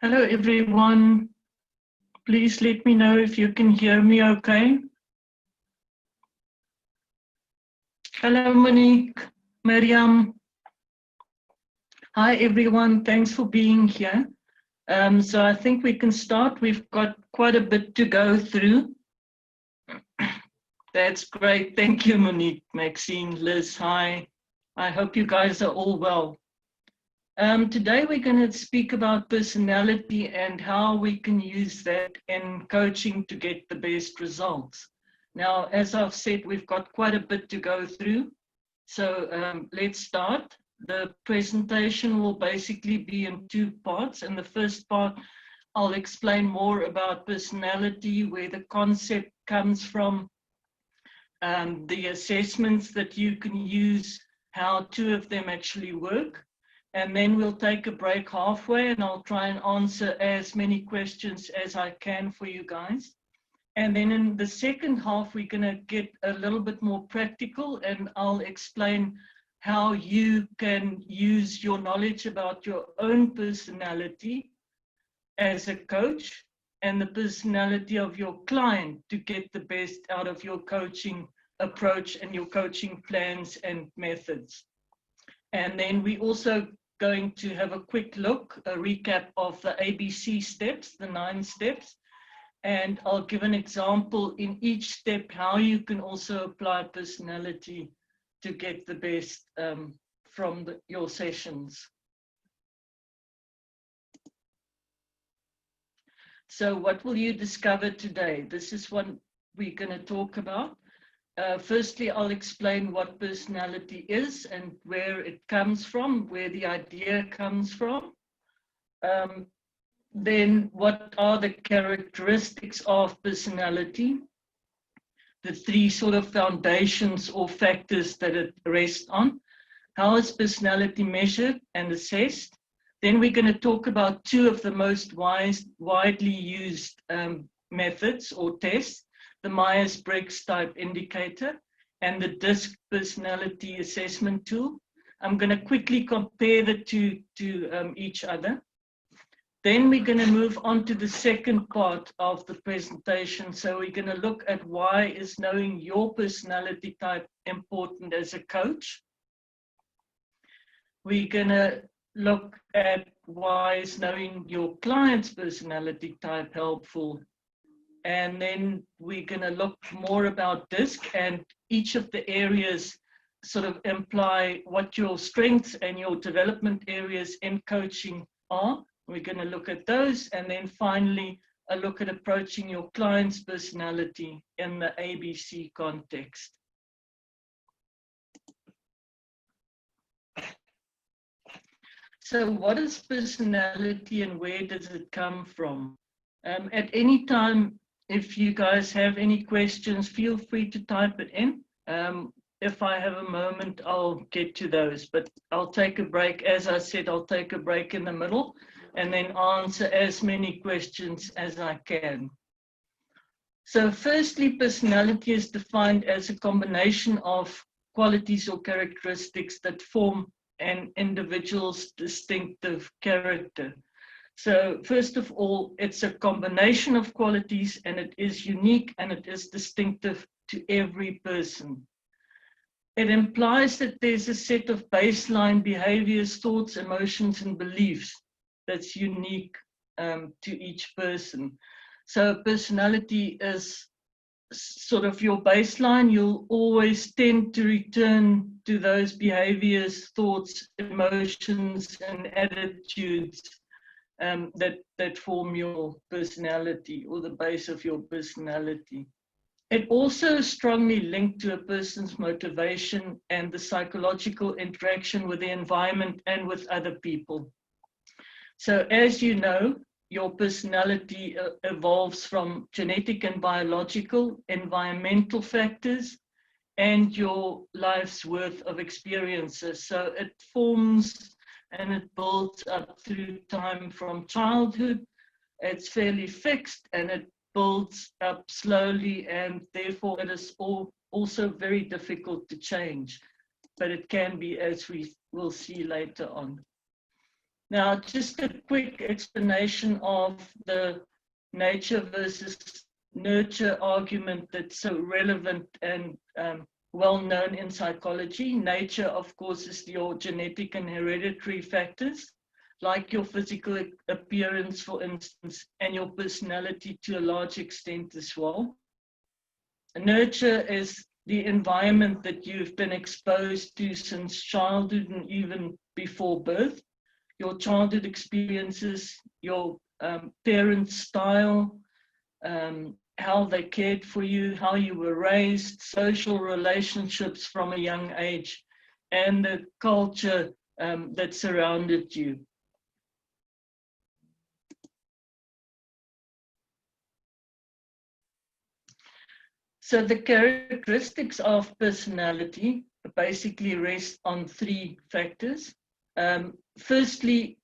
Hello, everyone. Please let me know if you can hear me okay. Hello, Monique, Miriam. Hi, everyone. Thanks for being here. So I think we can start. We've got quite a bit to go through. That's great. Thank you, Monique, Maxine, Liz. Hi. I hope you guys are all well. Today we're going to speak about personality and how we can use that in coaching to get the best results. Now, as I've said, we've got quite a bit to go through. So let's start. The presentation will basically be in two parts. In the first part, I'll explain more about personality, where the concept comes from, the assessments that you can use, how two of them actually work. And then we'll take a break halfway and I'll try and answer as many questions as I can for you guys. And then in the second half, we're going to get a little bit more practical and I'll explain how you can use your knowledge about your own personality as a coach and the personality of your client to get the best out of your coaching approach and your coaching plans and methods. And then we also going to have a quick look, a recap of the ABC steps, the 9 steps, and I'll give an example in each step how you can also apply personality to get the best from your sessions. So what will you discover today? This is what we're going to talk about. Firstly, I'll explain what personality is and where it comes from, where the idea comes from. Then what are the characteristics of personality? The 3 sort of foundations or factors that it rests on. How is personality measured and assessed? Then we're going to talk about 2 of the most widely used methods or tests. The Myers-Briggs type indicator and the DISC personality assessment tool. I'm going to quickly compare the two to each other. Then we're going to move on to the second part of the presentation. So we're going to look at why is knowing your personality type important as a coach. We're going to look at why is knowing your client's personality type helpful. And then we're going to look more about DISC and each of the areas sort of imply what your strengths and your development areas in coaching are. We're going to look at those and then finally a look at approaching your client's personality in the ABC context. So what is personality and where does it come from? At any time, if you guys have any questions, feel free to type it in. If I have a moment, I'll get to those, but I'll take a break. As I said, I'll take a break in the middle and then answer as many questions as I can. So firstly, personality is defined as a combination of qualities or characteristics that form an individual's distinctive character. So first of all, it's a combination of qualities and it is unique and it is distinctive to every person. It implies that there's a set of baseline behaviors, thoughts, emotions, and beliefs that's unique to each person. So personality is sort of your baseline. You'll always tend to return to those behaviors, thoughts, emotions, and attitudes that form your personality or the base of your personality. It also is strongly linked to a person's motivation and the psychological interaction with the environment and with other people. So as you know, your personality evolves from genetic and biological, environmental factors, and your life's worth of experiences. So it forms and it builds up through time from childhood. It's fairly fixed and it builds up slowly, and therefore it is also very difficult to change, but it can be, as we will see later on. Now, just a quick explanation of the nature versus nurture argument that's so relevant and well known in psychology. Nature, of course, is your genetic and hereditary factors, like your physical appearance, for instance, and your personality to a large extent as well. Nurture is the environment that you've been exposed to since childhood and even before birth, your childhood experiences, your parents' style, how they cared for you, how you were raised, social relationships from a young age, and the culture that surrounded you. So the characteristics of personality basically rest on three factors. Firstly,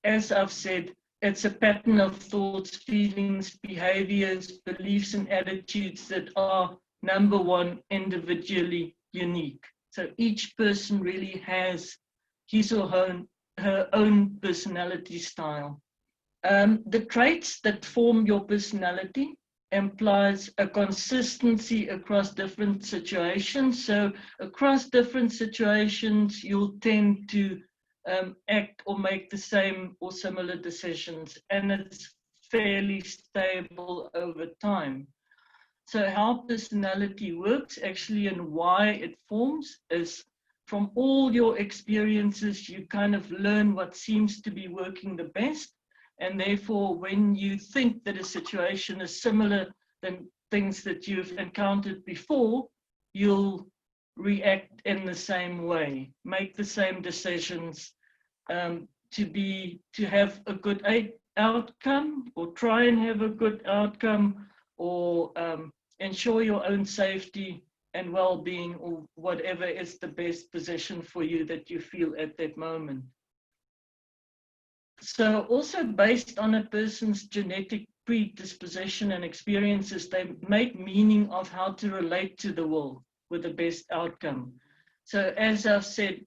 as I've said, it's a pattern of thoughts, feelings, behaviors, beliefs, and attitudes that are, number one, individually unique. So each person really has his or her own personality style. The traits that form your personality implies a consistency across different situations. So across different situations, you'll tend to act or make the same or similar decisions, and it's fairly stable over time. So how personality works actually and why it forms is from all your experiences, you kind of learn what seems to be working the best. And therefore, when you think that a situation is similar than things that you've encountered before, you'll react in the same way, make the same decisions, to have a good outcome, or try and have a good outcome, or ensure your own safety and well-being, or whatever is the best position for you that you feel at that moment. So also based on a person's genetic predisposition and experiences, they make meaning of how to relate to the world with the best outcome. So as I've said,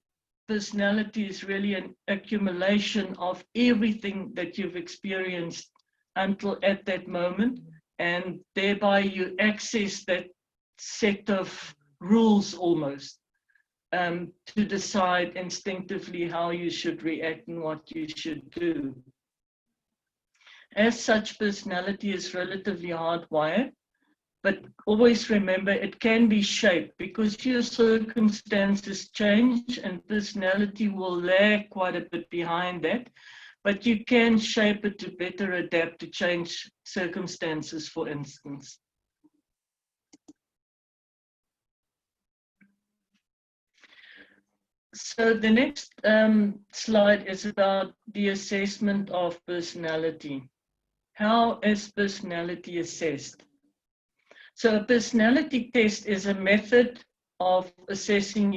personality is really an accumulation of everything that you've experienced until at that moment, and thereby you access that set of rules almost to decide instinctively how you should react and what you should do. As such, personality is relatively hardwired, but always remember it can be shaped because your circumstances change and personality will lag quite a bit behind that, but you can shape it to better adapt to change circumstances, for instance. So the next slide is about the assessment of personality. How is personality assessed? So a personality test is a method of assessing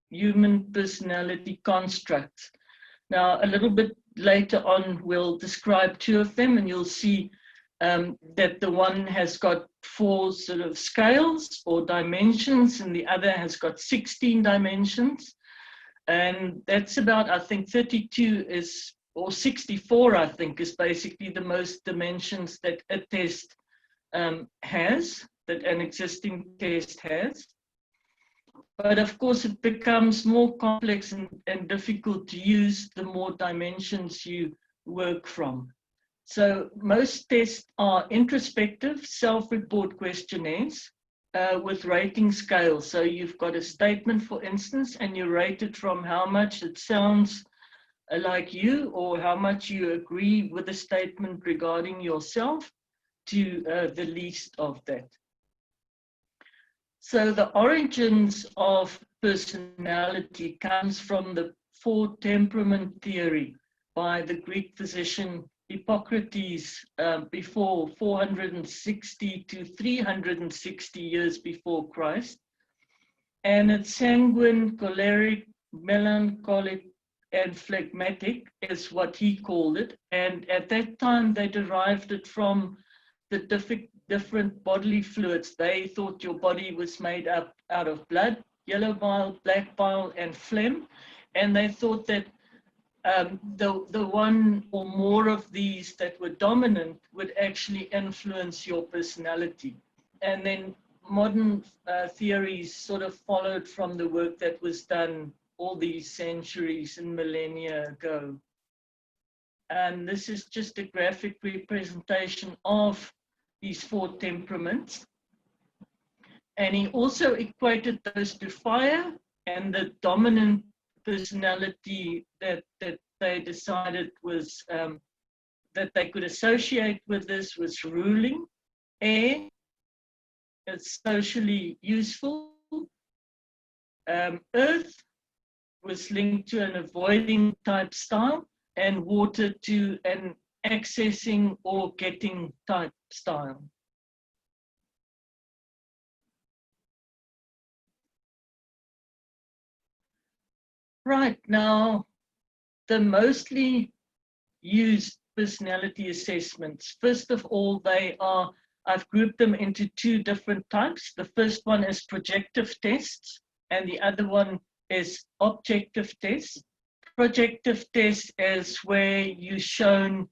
human personality constructs. Now, a little bit later on, we'll describe two of them, and you'll see that the one has got 4 sort of scales or dimensions, and the other has got 16 dimensions. And that's about, I think, 32 is, or 64, I think, is basically the most dimensions that a test has, that an existing test has. But of course, it becomes more complex and difficult to use the more dimensions you work from. So most tests are introspective, self-report questionnaires with rating scales. So you've got a statement, for instance, and you rate it from how much it sounds like you, or how much you agree with the statement regarding yourself, to the least of that. So the origins of personality comes from the 4 temperament theory by the Greek physician Hippocrates before 460 to 360 years before Christ. And it's sanguine, choleric, melancholic, and phlegmatic is what he called it. And at that time, they derived it from the different bodily fluids. They thought your body was made up out of blood, yellow bile, black bile, and phlegm. And they thought that the one or more of these that were dominant would actually influence your personality. And then modern theories sort of followed from the work that was done all these centuries and millennia ago. And this is just a graphic representation of these 4 temperaments. And he also equated those to fire, and the dominant personality that they decided was that they could associate with this was ruling. Air, it's socially useful. Earth was linked to an avoiding type style, and water to an accessing or getting type style. Right, now, the mostly used personality assessments, first of all, I've grouped them into 2 different types. The first one is projective tests, and the other one is objective tests. Projective test is where you're shown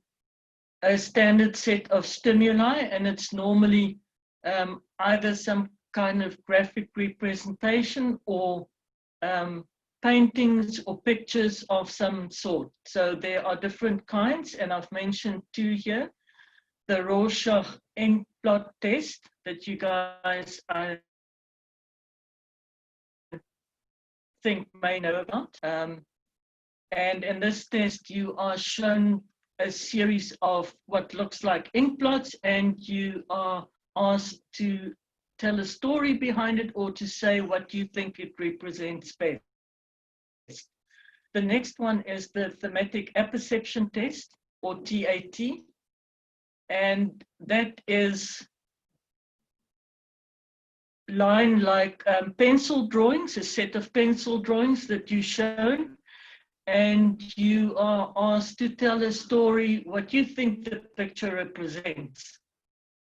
a standard set of stimuli, and it's normally either some kind of graphic representation or paintings or pictures of some sort. So there are different kinds, and I've mentioned 2 here. The Rorschach ink blot test that you guys, I think, may know about. And in this test, you are shown a series of what looks like ink blots, and you are asked to tell a story behind it or to say what you think it represents best. The next one is the thematic apperception test, or TAT, and that is line-like pencil drawings, a set of pencil drawings that you show, and you are asked to tell a story, what you think the picture represents.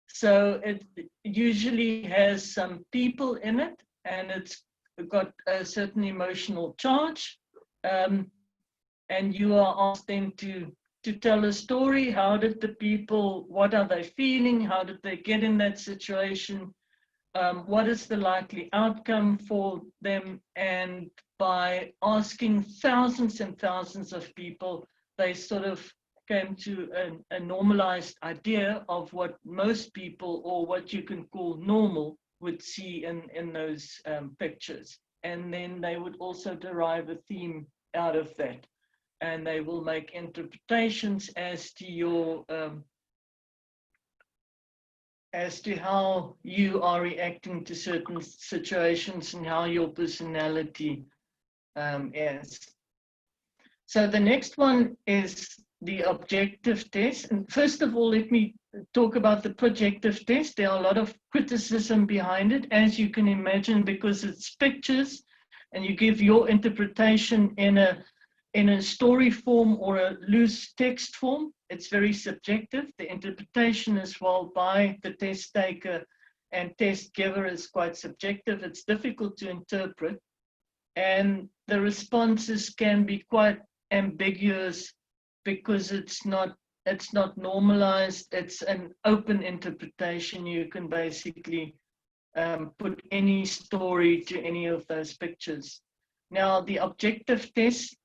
So it usually has some people in it, and it's got a certain emotional charge, and you are asked then to tell a story. How did the people, what are they feeling? How did they get in that situation? What is the likely outcome for them? And by asking thousands and thousands of people, they sort of came to a normalized idea of what most people, or what you can call normal, would see in those pictures. And then they would also derive a theme out of that. And they will make interpretations as to your as to how you are reacting to certain situations and how your personality is. So the next one is the objective test. And first of all, let me talk about the projective test. There are a lot of criticism behind it, as you can imagine, because it's pictures and you give your interpretation in a story form or a loose text form. It's very subjective. The interpretation as well by the test taker and test giver is quite subjective. It's difficult to interpret, and the responses can be quite ambiguous because it's not normalized. It's an open interpretation. You can basically put any story to any of those pictures. Now, the objective tests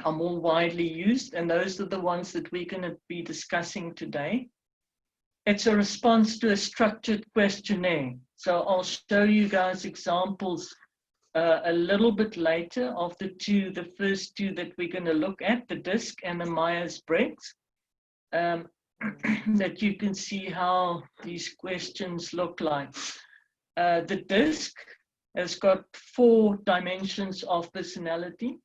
are more widely used, and those are the ones that we're going to be discussing today. It's a response to a structured questionnaire. So I'll show you guys examples a little bit later of the first two that we're going to look at, the DISC and the Myers-Briggs, that you can see how these questions look like. The DISC has got 4 dimensions of personality.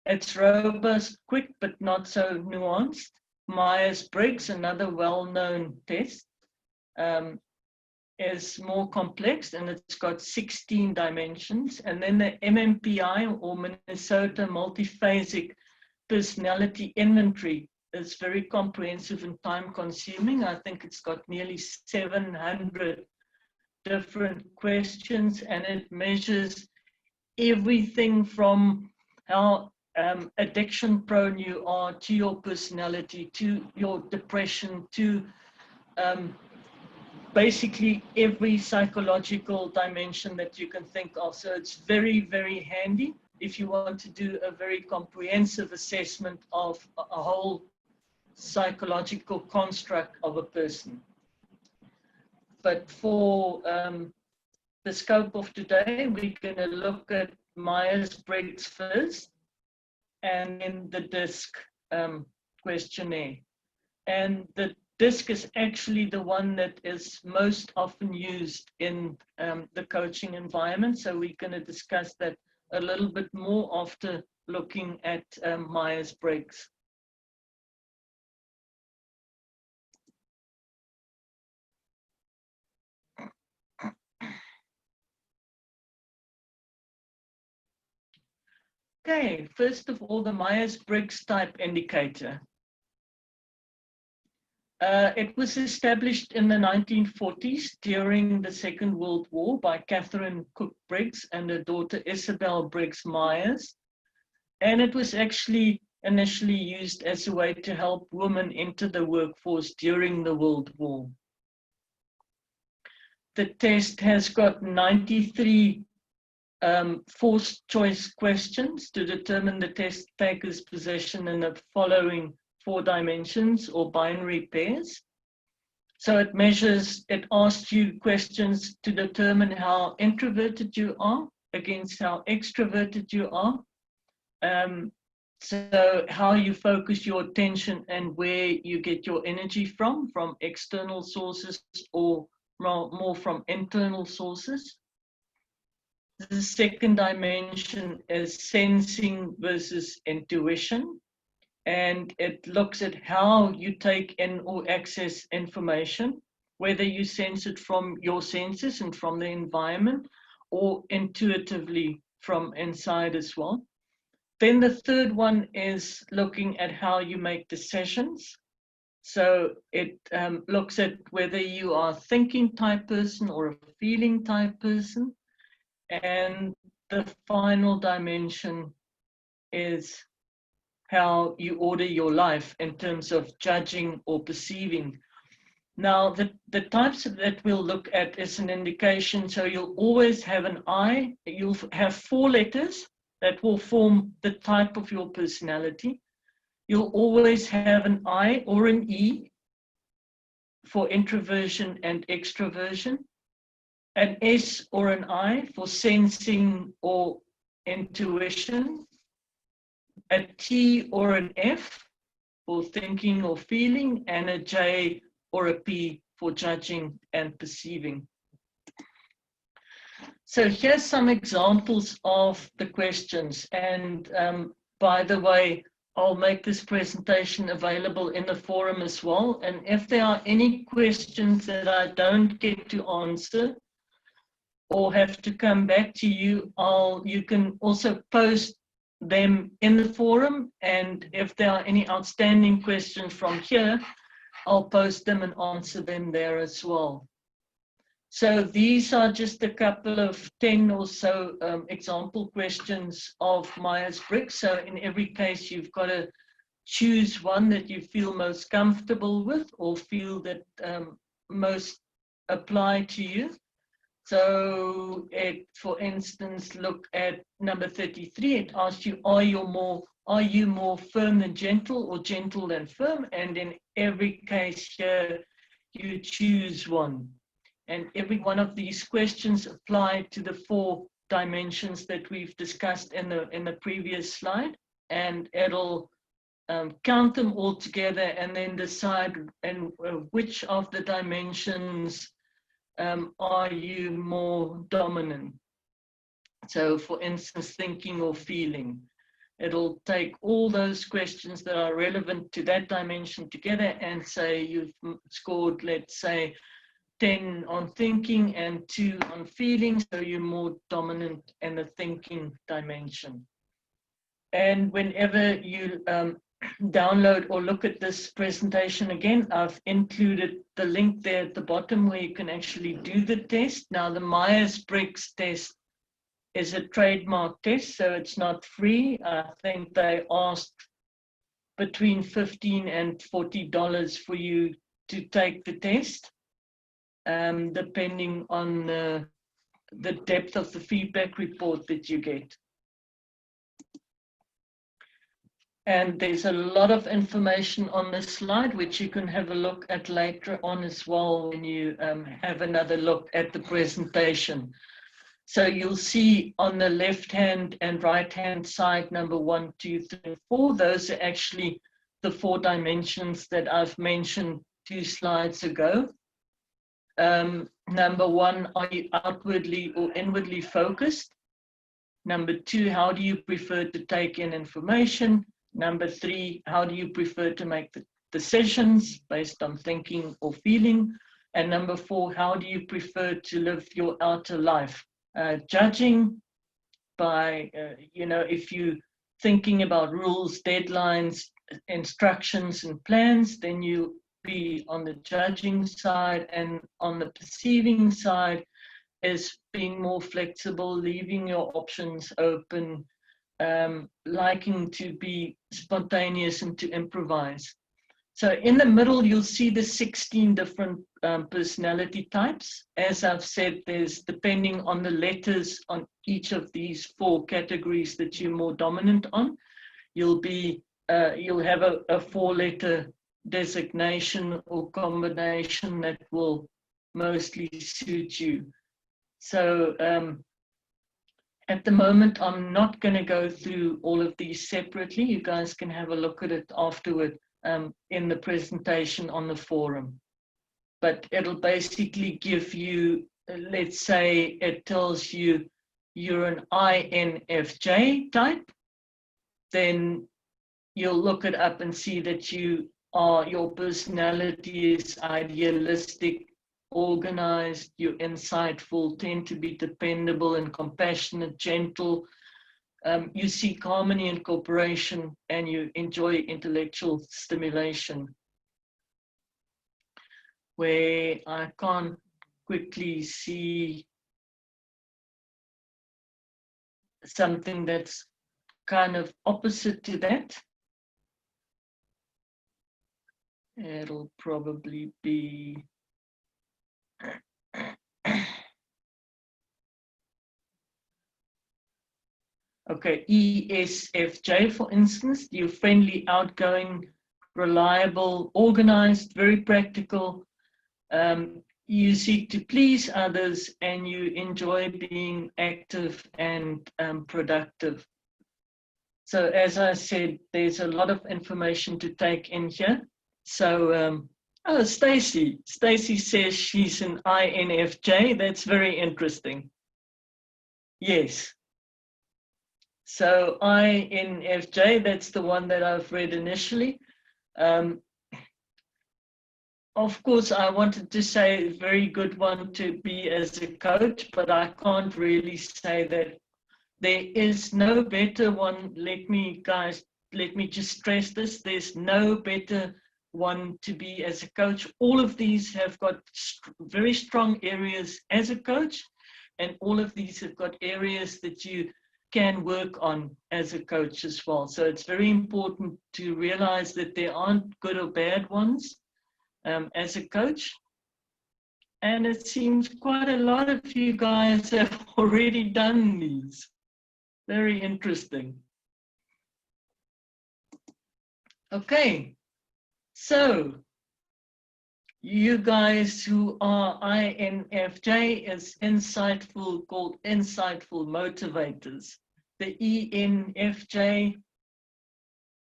It's robust, quick, but not so nuanced. Myers-Briggs, another well-known test, is more complex, and it's got 16 dimensions. And then the MMPI, or Minnesota Multiphasic Personality Inventory, is very comprehensive and time-consuming. I think it's got nearly 700 different questions, and it measures everything from how addiction prone you are, to your personality, to your depression, to basically every psychological dimension that you can think of. So it's very, very handy if you want to do a very comprehensive assessment of a whole psychological construct of a person. But for the scope of today, we're going to look at Myers-Briggs first, and then the DISC questionnaire. And the DISC is actually the one that is most often used in the coaching environment. So we're going to discuss that a little bit more after looking at Myers-Briggs. Okay, first of all, the Myers-Briggs type indicator. It was established in the 1940s during the Second World War by Catherine Cook Briggs and her daughter Isabel Briggs Myers. And it was actually initially used as a way to help women enter the workforce during the World War. The test has got 93 forced choice questions to determine the test taker's position in the following 4 dimensions or binary pairs. So it asks you questions to determine how introverted you are against how extroverted you are. So how you focus your attention and where you get your energy from external sources or more from internal sources. The second dimension is sensing versus intuition. And it looks at how you take in or access information, whether you sense it from your senses and from the environment, or intuitively from inside as well. Then the third one is looking at how you make decisions. So it looks at whether you are a thinking type person or a feeling type person. And the final dimension is how you order your life in terms of judging or perceiving. Now, the types that we'll look at is an indication. So you'll always have an I. You'll have 4 letters that will form the type of your personality. You'll always have an I or an E for introversion and extroversion, an S or an I for sensing or intuition, a T or an F for thinking or feeling, and a J or a P for judging and perceiving. So here's some examples of the questions. And by the way, I'll make this presentation available in the forum as well. And if there are any questions that I don't get to answer or have to come back to you, you can also post them in the forum, and if there are any outstanding questions from here, I'll post them and answer them there as well. So these are just a couple of 10 or so example questions of Myers-Briggs. So in every case, you've got to choose one that you feel most comfortable with or feel that most apply to you. So for instance, look at number 33. It asks you, are you more firm than gentle or gentle than firm? And in every case here, you choose one. And every one of these questions apply to the 4 dimensions that we've discussed in the previous slide. And it'll count them all together and then decide which of the dimensions are you more dominant? So for instance, thinking or feeling. It'll take all those questions that are relevant to that dimension together and say you've scored, let's say, 10 on thinking and 2 on feeling, so you're more dominant in the thinking dimension. And whenever you download or look at this presentation again, I've included the link there at the bottom where you can actually do the test. Now, the Myers-Briggs test is a trademark test, so it's not free. I think they asked between $15 and $40 for you to take the test, depending on the depth of the feedback report that you get. And there's a lot of information on this slide, which you can have a look at later on as well when you have another look at the presentation. So you'll see on the left-hand and right-hand side, number 1, 2, 3, 4, those are actually the 4 dimensions that I've mentioned 2 slides ago. Number 1, are you outwardly or inwardly focused? Number 2, how do you prefer to take in information? Number 3, how do you prefer to make the decisions based on thinking or feeling? And number 4, how do you prefer to live your outer life? Judging by, if you're thinking about rules, deadlines, instructions, and plans, then you'll be on the judging side, and on the perceiving side is being more flexible, leaving your options open, liking to be spontaneous and to improvise. So in the middle, you'll see the 16 different personality types. As I've said, there's, depending on the letters on each of these 4 categories that you're more dominant on, you'll have a 4-letter designation or combination that will mostly suit you. So at the moment, I'm not going to go through all of these separately. You guys can have a look at it afterward in the presentation on the forum. But it'll basically give you, let's say it tells you you're an INFJ type, then you'll look it up and see that your personality is idealistic, organized, you're insightful, tend to be dependable and compassionate, gentle. You seek harmony and cooperation, and you enjoy intellectual stimulation. Where I can't quickly see something that's kind of opposite to that, it'll probably be okay, ESFJ, for instance. You're friendly, outgoing, reliable, organized, very practical. You seek to please others, and you enjoy being active and productive. So as I said, there's a lot of information to take in here. So, oh, Stacy says she's an INFJ. That's very interesting. Yes. So INFJ, that's the one that I've read initially. Of course, I wanted to say a very good one to be as a coach, but I can't really say that. There is no better one. Let me just stress this. There's no better one to be as a coach. All of these have got very strong areas as a coach, and all of these have got areas that you can work on as a coach as well. So it's very important to realize that there aren't good or bad ones as a coach. And it seems quite a lot of you guys have already done these. Very interesting. Okay, so you guys who are INFJ is insightful, called insightful motivators. The ENFJ,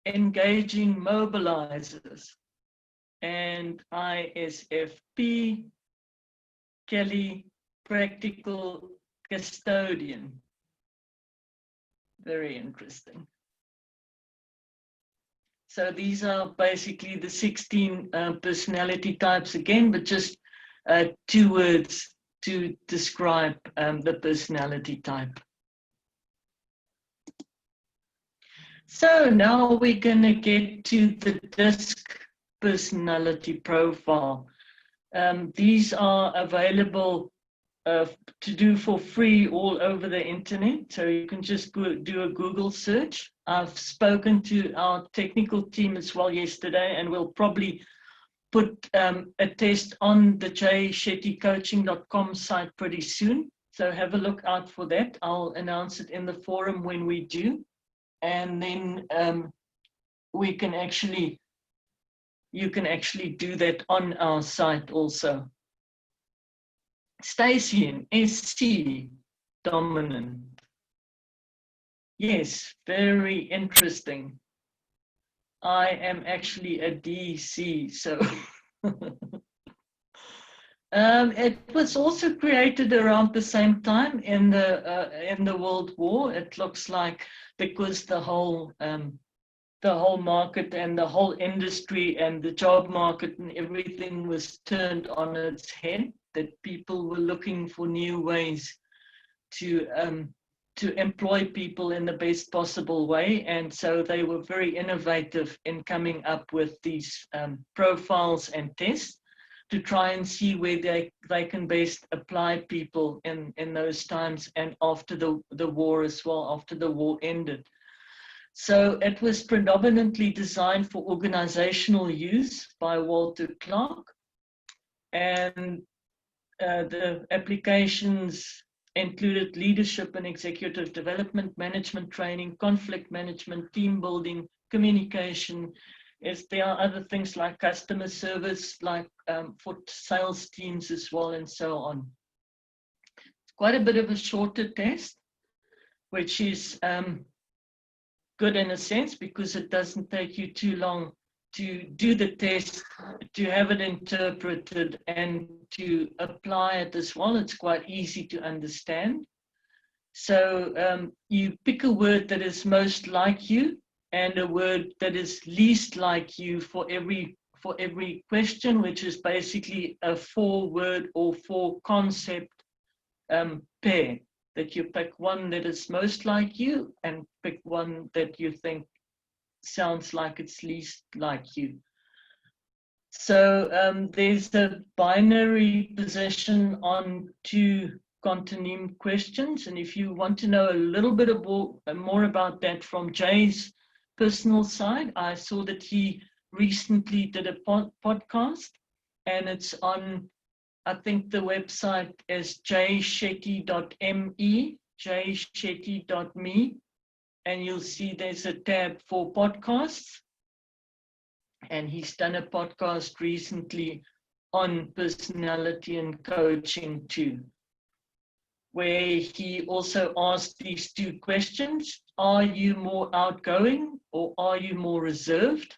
engaging mobilizers. And ISFP, Kelly, practical custodian. Very interesting. So these are basically the 16 personality types again, but just 2 words to describe the personality type. So now we're going to get to the DISC personality profile. These are available to do for free all over the internet. So you can just do a Google search. I've spoken to our technical team as well yesterday, and we'll probably put a test on the jshettycoaching.com site pretty soon. So have a look out for that. I'll announce it in the forum when we do. And then you can actually do that on our site also. Stacey, SC, dominant. Yes, very interesting. I am actually a DC, so it was also created around the same time in the World War. It looks like because the whole market and the whole industry and the job market and everything was turned on its head, that people were looking for new ways to employ people in the best possible way. And so they were very innovative in coming up with these profiles and tests to try and see where they can best apply people in those times and after the war as well, after the war ended. So it was predominantly designed for organizational use by Walter Clark, and the applications included leadership and executive development, management training, conflict management, team building, communication. There are other things like customer service, like for sales teams as well, and so on. It's quite a bit of a shorter test, which is good in a sense because it doesn't take you too long to do the test, to have it interpreted, and to apply it as well. It's quite easy to understand. So you pick a word that is most like you and a word that is least like you for every question, which is basically a 4-word or 4-concept pair. That you pick one that is most like you and pick one that you think sounds like it's least like you. So there's a binary position on 2 contonym questions. And if you want to know a little bit more about that from Jay's personal side, I saw that he recently did a podcast, and it's on, I think the website is jshetty.me, jshetty.me, and you'll see there's a tab for podcasts. And he's done a podcast recently on personality and coaching too, where he also asked these 2 questions. Are you more outgoing or are you more reserved?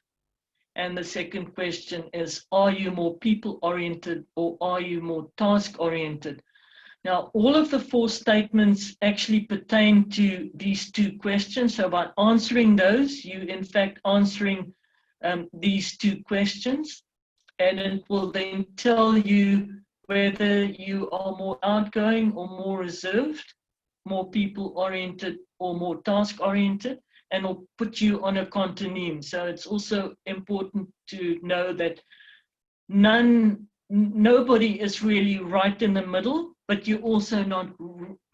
And the second question is, are you more people-oriented or are you more task-oriented? Now, all of the 4 statements actually pertain to these 2 questions. So by answering those, you in fact answering these 2 questions, and it will then tell you whether you are more outgoing or more reserved, more people-oriented or more task-oriented, and will put you on a contonym. So it's also important to know that nobody is really right in the middle, but you're also not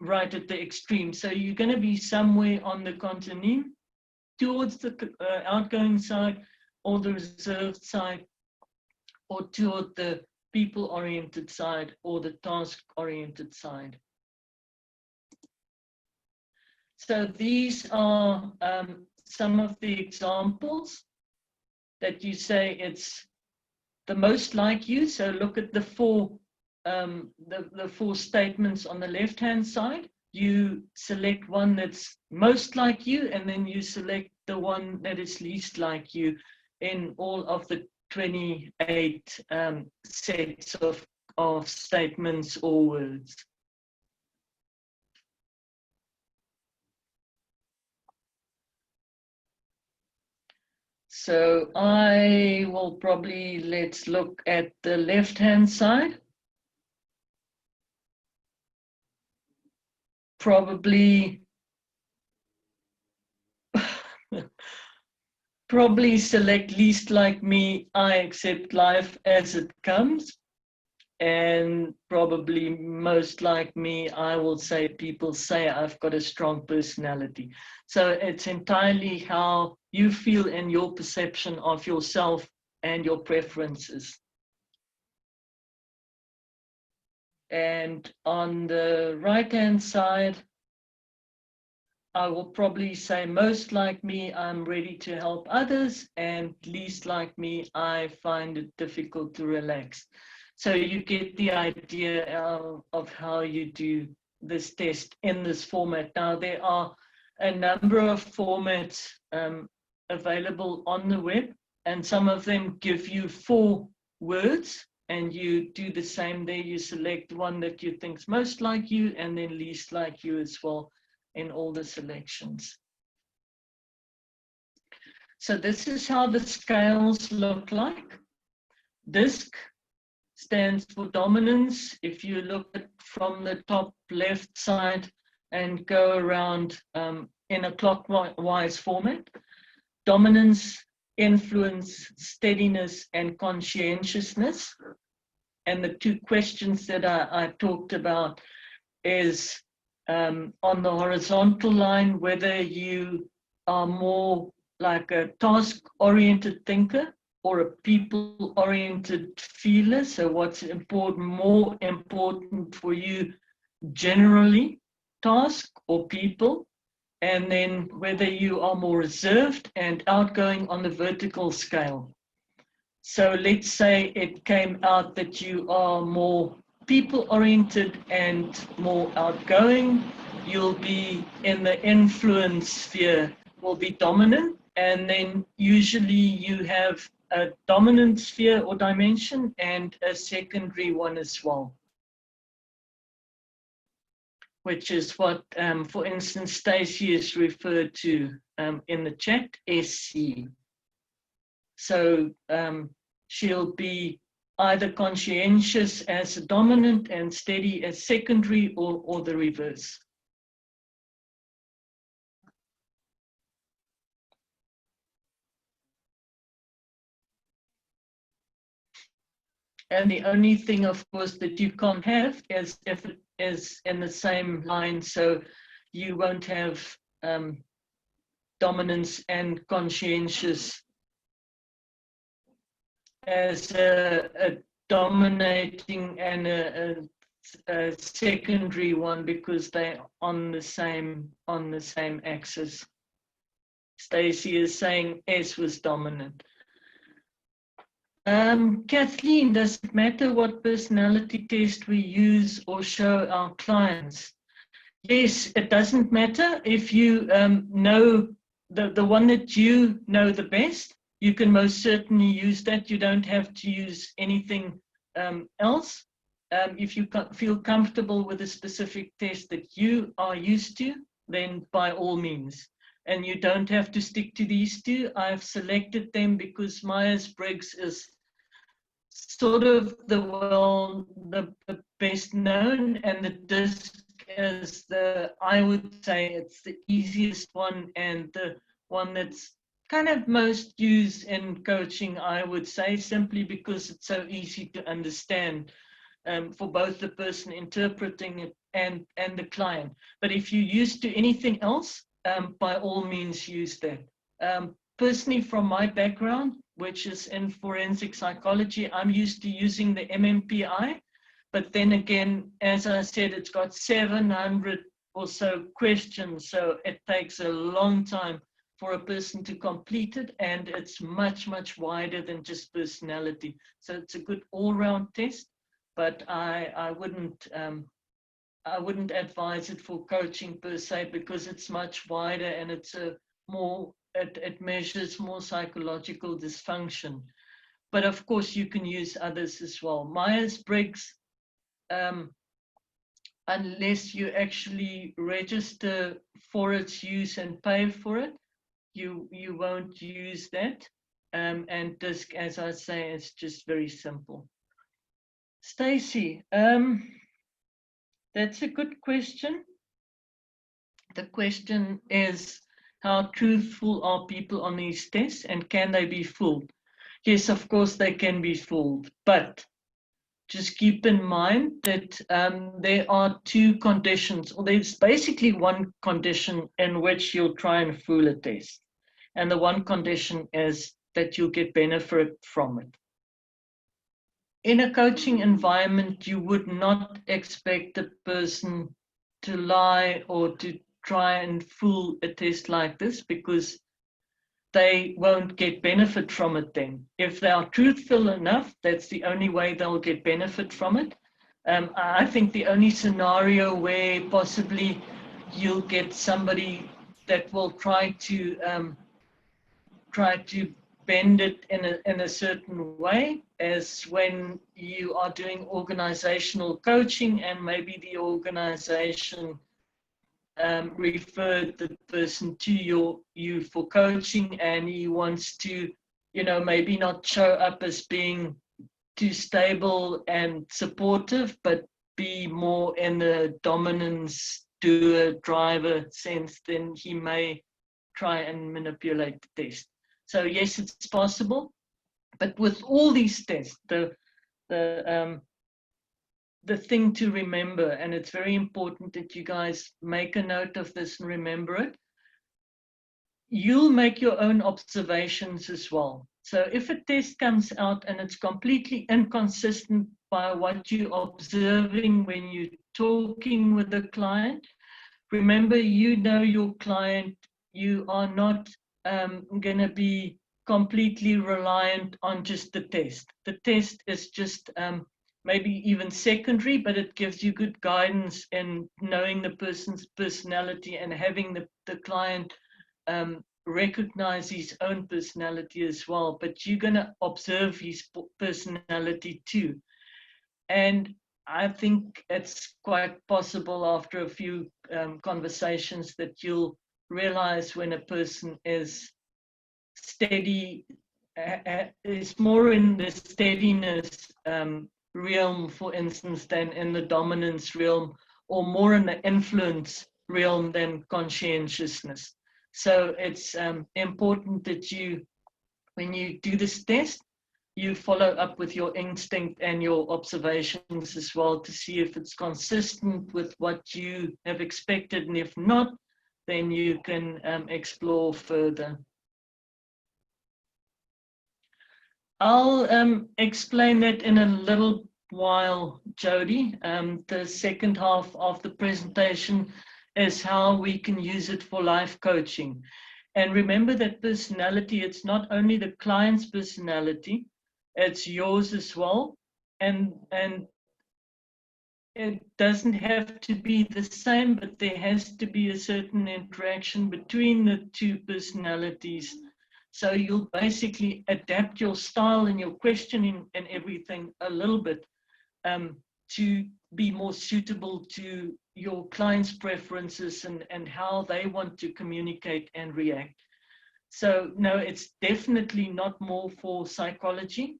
right at the extreme. So you're going to be somewhere on the contonym towards the outgoing side or the reserved side, or toward the people-oriented side or the task-oriented side. So these are some of the examples that you say it's the most like you. So look at the 4 statements on the left-hand side. You select one that's most like you, and then you select the one that is least like you in all of the 28 sets of statements or words. So I will probably, let's look at the left-hand side. Probably select least like me, I accept life as it comes. And probably most like me, I will say people say I've got a strong personality. So it's entirely how you feel and your perception of yourself and your preferences. And on the right-hand side, I will probably say most like me, I'm ready to help others, and least like me, I find it difficult to relax. So you get the idea of how you do this test in this format. Now, there are a number of formats available on the web, and some of them give you 4 words, and you do the same there. You select one that you think's most like you, and then least like you as well in all the selections. So this is how the scales look like. DISC stands for dominance. If you look at from the top left side and go around in a clockwise format, dominance, influence, steadiness, and conscientiousness. And the 2 questions that I talked about is on the horizontal line, whether you are more like a task-oriented thinker or a people-oriented feeler. So what's important, more important for you generally, task or people, and then whether you are more reserved and outgoing on the vertical scale. So let's say it came out that you are more people-oriented and more outgoing. You'll be in the influence sphere, will be dominant, and then usually you have a dominant sphere or dimension and a secondary one as well, which is what, for instance, Stacey is referred to in the chat, SC. So she'll be either conscientious as a dominant and steady as secondary, or the reverse. And the only thing, of course, that you can't have is if it is in the same line, so you won't have dominance and conscientious as a dominating and a secondary one, because they're on the same axis. Stacey is saying S was dominant. Kathleen, does it matter what personality test we use or show our clients? Yes, it doesn't matter. If you know the one that you know the best, you can most certainly use that. You don't have to use anything else. If you feel comfortable with a specific test that you are used to, then by all means. And you don't have to stick to these 2. I've selected them because Myers-Briggs is sort of the best known, and the DISC is I would say it's the easiest one and the one that's kind of most used in coaching, I would say, simply because it's so easy to understand for both the person interpreting it and the client. But if you're used to anything else, by all means use that. Personally, from my background, which is in forensic psychology, I'm used to using the MMPI. But then again, as I said, it's got 700 or so questions, so it takes a long time for a person to complete it, and it's much, much wider than just personality. So it's a good all-round test, but I wouldn't advise it for coaching per se, because it's much wider and it's a more, it measures more psychological dysfunction. But of course, you can use others as well. Myers-Briggs, unless you actually register for its use and pay for it, you won't use that. And DISC, as I say, is just very simple. Stacey, that's a good question. The question is, how truthful are people on these tests, and can they be fooled? Yes, of course they can be fooled, but just keep in mind that there are two conditions, or there's basically one condition in which you'll try and fool a test. And the one condition is that you'll get benefit from it. In a coaching environment, you would not expect the person to lie or to try and fool a test like this, because they won't get benefit from it then. If they are truthful enough, that's the only way they'll get benefit from it. I think the only scenario where possibly you'll get somebody that will try to bend it in a certain way is when you are doing organizational coaching, and maybe the organization referred the person to you for coaching, and he wants to, maybe not show up as being too stable and supportive, but be more in the dominance doer driver sense, then he may try and manipulate the test. So yes, it's possible, but with all these tests, the thing to remember, and it's very important that you guys make a note of this and remember it, you'll make your own observations as well. So if a test comes out and it's completely inconsistent by what you're observing when you're talking with the client, remember, you know your client. You are not going to be completely reliant on just the test. The test is just maybe even secondary, but it gives you good guidance in knowing the person's personality and having the client recognize his own personality as well. But you're going to observe his personality too. And I think it's quite possible after a few conversations that you'll realize when a person is steady, is more in the steadiness realm, for instance, than in the dominance realm, or more in the influence realm than conscientiousness. So it's important that you, when you do this test, you follow up with your instinct and your observations as well to see if it's consistent with what you have expected. And if not, then you can explore further. I'll explain that in a little while, Jody. The second half of the presentation is how we can use it for life coaching. And remember that personality, it's not only the client's personality, it's yours as well, and it doesn't have to be the same, but there has to be a certain interaction between the two personalities. So you'll basically adapt your style and your questioning and everything a little bit to be more suitable to your client's preferences and how they want to communicate and react. So no, it's definitely not more for psychology.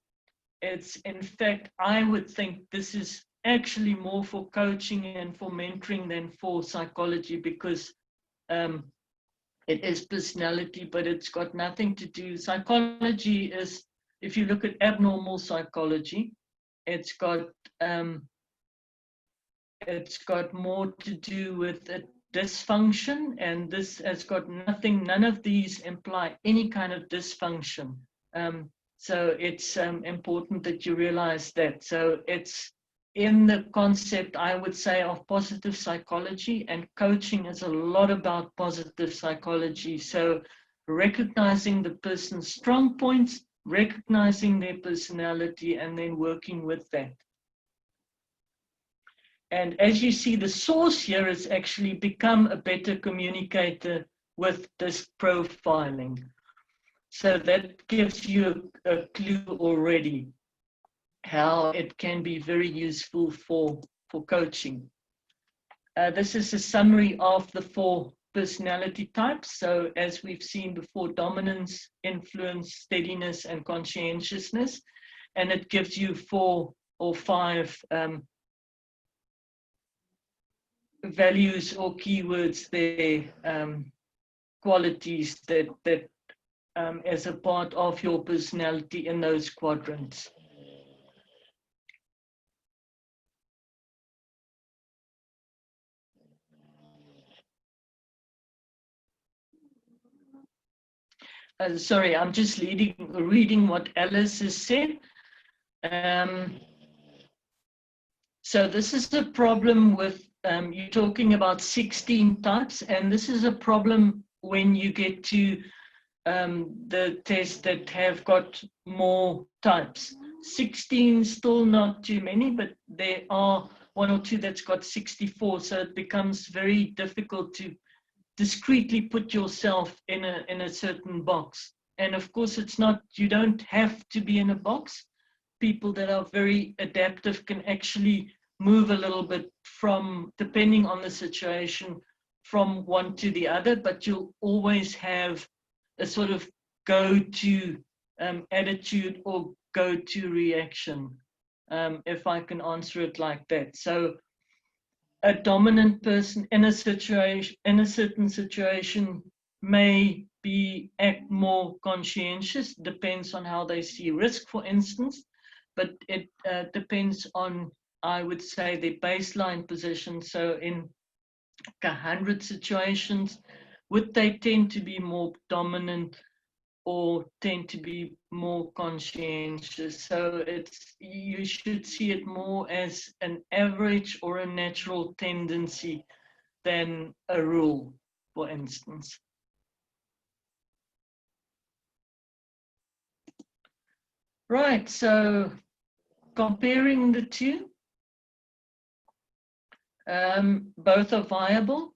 It's, in fact, I would think this is actually more for coaching and for mentoring than for psychology, because it is personality, but it's got nothing to do. Psychology is, if you look at abnormal psychology, it's got more to do with a dysfunction, and this has got nothing. None of these imply any kind of dysfunction. So it's important that you realize that. So it's in the concept, I would say, of positive psychology, and coaching is a lot about positive psychology. So recognizing the person's strong points, recognizing their personality, and then working with that. And as you see, the source here is actually become a better communicator with this profiling. So that gives you a clue already how it can be very useful for coaching. This is a summary of the 4 personality types. So as we've seen before, dominance, influence, steadiness, and conscientiousness. And it gives you 4 or 5 values or keywords there, qualities that as a part of your personality in those quadrants. sorry, I'm just reading what Alice has said. So this is a problem with, you're talking about 16 types, and this is a problem when you get to the tests that have got more types. 16 still not too many, but there are one or two that's got 64, so it becomes very difficult to discreetly put yourself in a certain box. And of course, it's not, you don't have to be in a box. People that are very adaptive can actually move a little bit from, depending on the situation, from one to the other, but you'll always have a sort of go-to attitude or go-to reaction, if I can answer it like that. So a dominant person in a certain situation may act more conscientious, depends on how they see risk, for instance, but it depends on, I would say, the baseline position. So in 100 situations, would they tend to be more dominant or tend to be more conscientious? So you should see it more as an average or a natural tendency than a rule, for instance. Right, so comparing the two, both are viable.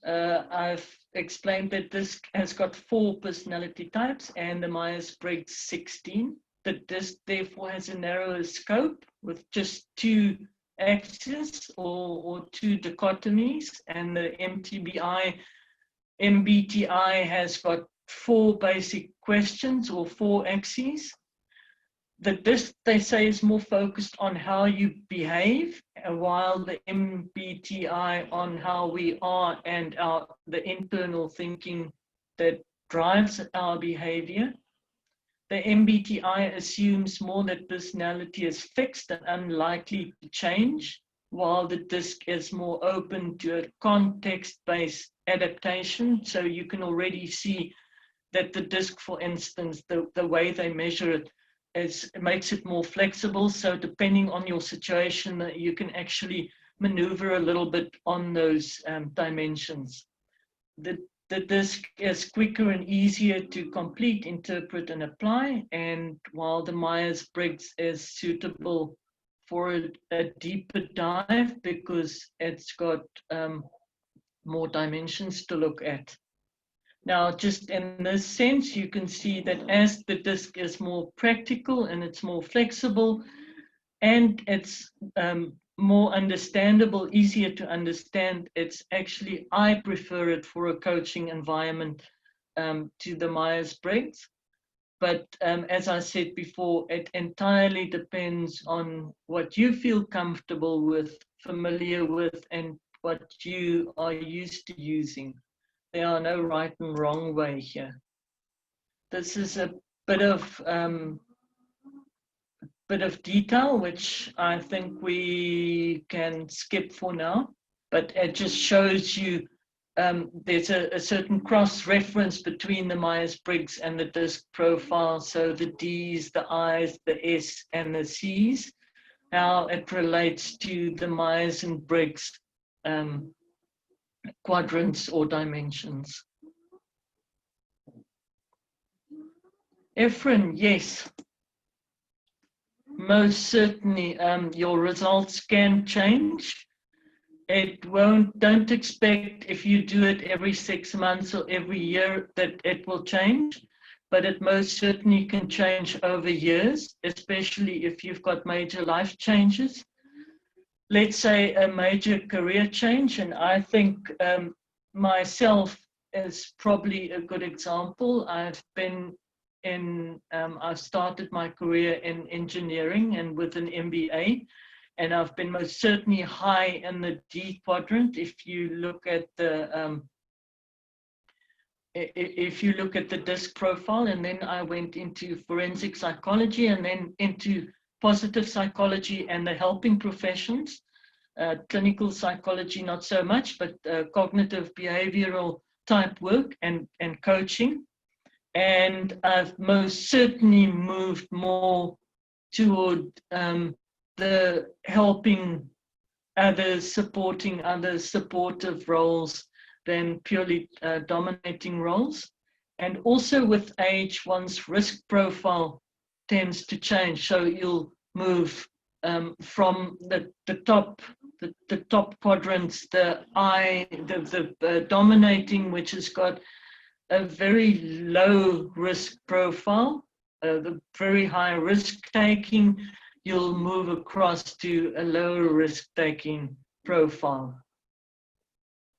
I've explained that this has got 4 personality types and the Myers-Briggs 16. That this therefore has a narrower scope with just 2 axes or 2 dichotomies, and the MBTI has got 4 basic questions or 4 axes. The DISC, they say, is more focused on how you behave, while the MBTI on how we are and the internal thinking that drives our behavior. The MBTI assumes more that personality is fixed and unlikely to change, while the DISC is more open to a context-based adaptation. So you can already see that the DISC, for instance, the way they measure it, it makes it more flexible. So depending on your situation, you can actually maneuver a little bit on those dimensions. The DISC is quicker and easier to complete, interpret, and apply, and while the Myers-Briggs is suitable for a deeper dive because it's got more dimensions to look at. Now, just in this sense, you can see that as the DISC is more practical and it's more flexible and it's more understandable, easier to understand, it's actually, I prefer it for a coaching environment to the Myers-Briggs. But as I said before, it entirely depends on what you feel comfortable with, familiar with, and what you are used to using. There are no right and wrong way here. This is a bit of detail, which I think we can skip for now, but it just shows you there's a certain cross-reference between the Myers-Briggs and the DISC profile. So the Ds, the Is, the S, and the Cs, how it relates to the Myers and Briggs quadrants or dimensions. Efren, yes, most certainly. Your results can change. It won't, don't expect if you do it every 6 months or every year that it will change, but it most certainly can change over years, especially if you've got major life changes. Let's say a major career change, and I think myself is probably a good example. I've been in, I've started my career in engineering and with an MBA, and I've been most certainly high in the D quadrant. If you look at the DISC profile, and then I went into forensic psychology and then into positive psychology and the helping professions, clinical psychology not so much, but cognitive behavioral type work and coaching. And I've most certainly moved more toward the helping others, supporting others, supportive roles than purely dominating roles. And also with age, one's risk profile tends to change. So you'll move from the top quadrants, the dominating, which has got a very low risk profile, the very high risk taking, you'll move across to a lower risk taking profile.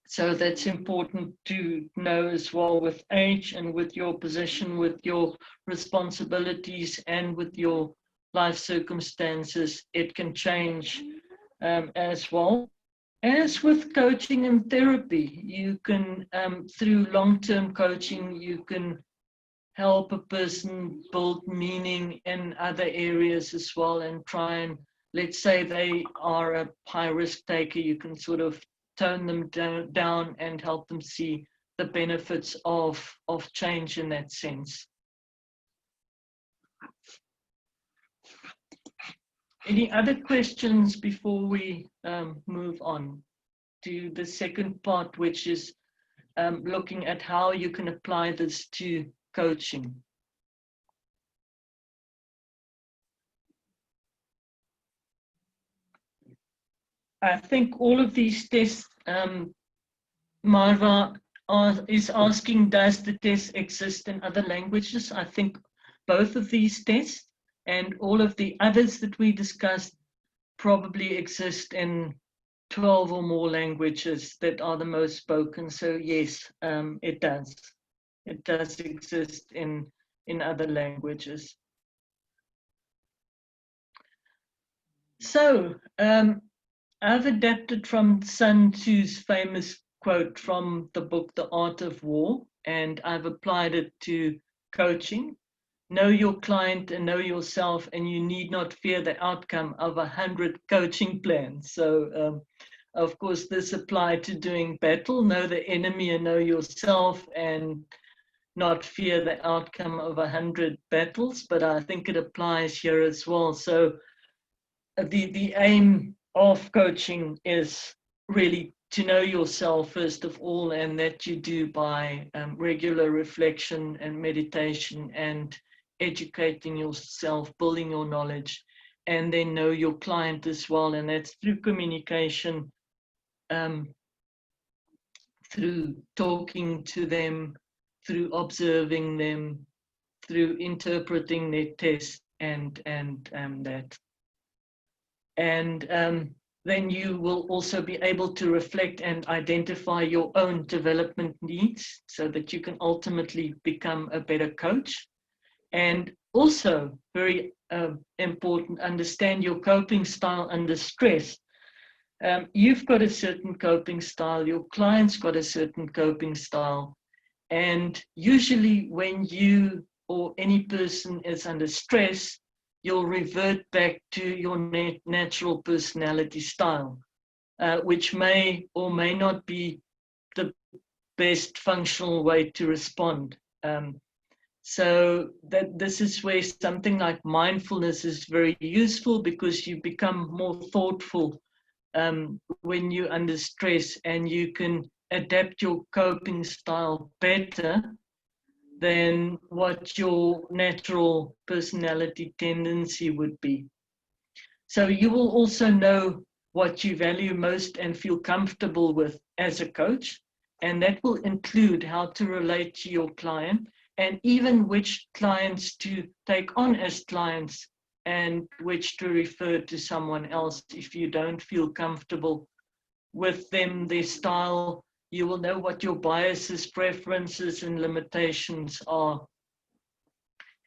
So that's important to know as well with age and with your position, with your responsibilities and with your life circumstances. It can change as well. As with coaching and therapy, you can, through long-term coaching, you can help a person build meaning in other areas as well and try and, let's say they are a high risk taker, you can sort of tone them down and help them see the benefits of change in that sense. Any other questions before we move on to the second part, which is looking at how you can apply this to coaching? I think all of these tests, Marva is asking, does the test exist in other languages? I think both of these tests and all of the others that we discussed probably exist in 12 or more languages that are the most spoken. So yes, it does. It does exist in other languages. So I've adapted from Sun Tzu's famous quote from the book, The Art of War, and I've applied it to coaching. Know your client and know yourself, and you need not fear the outcome of 100 coaching plans. So, of course, this applied to doing battle. Know the enemy and know yourself, and not fear the outcome of 100 battles. But I think it applies here as well. So, the aim of coaching is really to know yourself first of all, and that you do by regular reflection and meditation and educating yourself, building your knowledge, and then know your client as well. And that's through communication, through talking to them, through observing them, through interpreting their test and that. And then you will also be able to reflect and identify your own development needs so that you can ultimately become a better coach. And also, very important, understand your coping style under stress. You've got a certain coping style, your client's got a certain coping style. And usually when you or any person is under stress, you'll revert back to your natural personality style, which may or may not be the best functional way to respond. So that this is where something like mindfulness is very useful, because you become more thoughtful when you're under stress, and you can adapt your coping style better than what your natural personality tendency would be. So you will also know what you value most and feel comfortable with as a coach, and that will include how to relate to your client, and even which clients to take on as clients and which to refer to someone else if you don't feel comfortable with them, their style. You will know what your biases, preferences, and limitations are.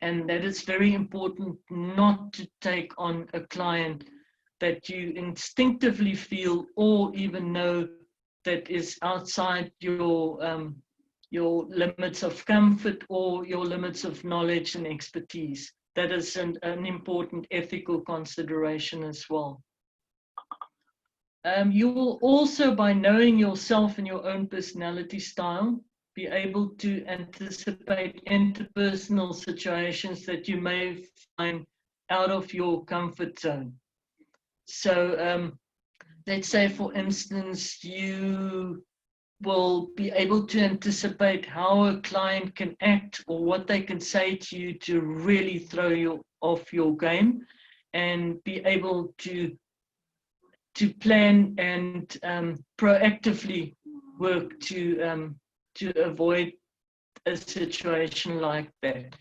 And that is very important, not to take on a client that you instinctively feel or even know that is outside your limits of comfort or your limits of knowledge and expertise. That is an important ethical consideration as well. You will also, by knowing yourself and your own personality style, be able to anticipate interpersonal situations that you may find out of your comfort zone. So let's say, for instance, you will be able to anticipate how a client can act or what they can say to you to really throw you off your game, and be able to plan and proactively work to avoid a situation like that.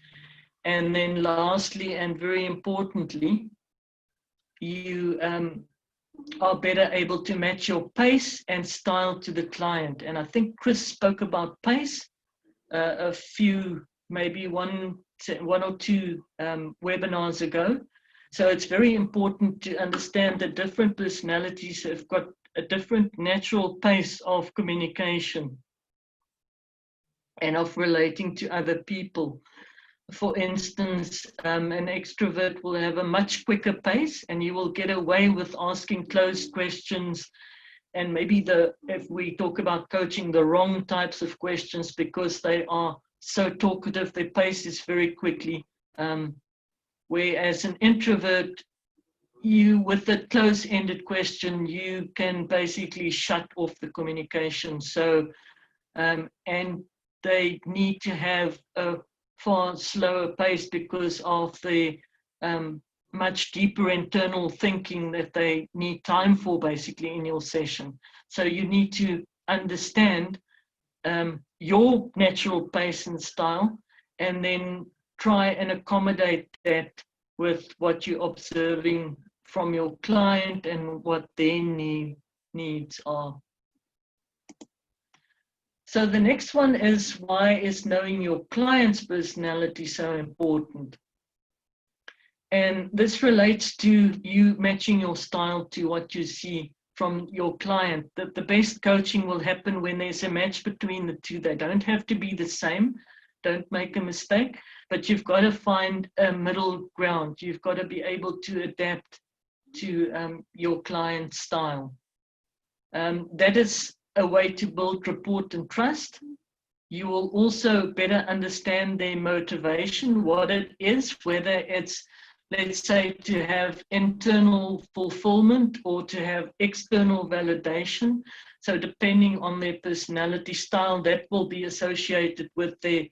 And then lastly, and very importantly, you are better able to match your pace and style to the client. And I think Chris spoke about pace a few, maybe one or two webinars ago. So it's very important to understand that different personalities have got a different natural pace of communication and of relating to other people. For instance, an extrovert will have a much quicker pace, and you will get away with asking closed questions, and maybe if we talk about coaching, the wrong types of questions, because they are so talkative, their pace is very quickly. Whereas an introvert, with a close-ended question, you can basically shut off the communication. So, and they need to have a far slower pace because of the much deeper internal thinking that they need time for, basically, in your session. So you need to understand your natural pace and style, and then try and accommodate that with what you're observing from your client and what their needs are. So the next one is, why is knowing your client's personality so important? And this relates to you matching your style to what you see from your client. That the best coaching will happen when there's a match between the two. They don't have to be the same. Don't make a mistake, but you've got to find a middle ground. You've got to be able to adapt to your client's style. That is a way to build rapport and trust. You will also better understand their motivation, what it is, whether it's, let's say, to have internal fulfillment or to have external validation. So depending on their personality style, that will be associated with their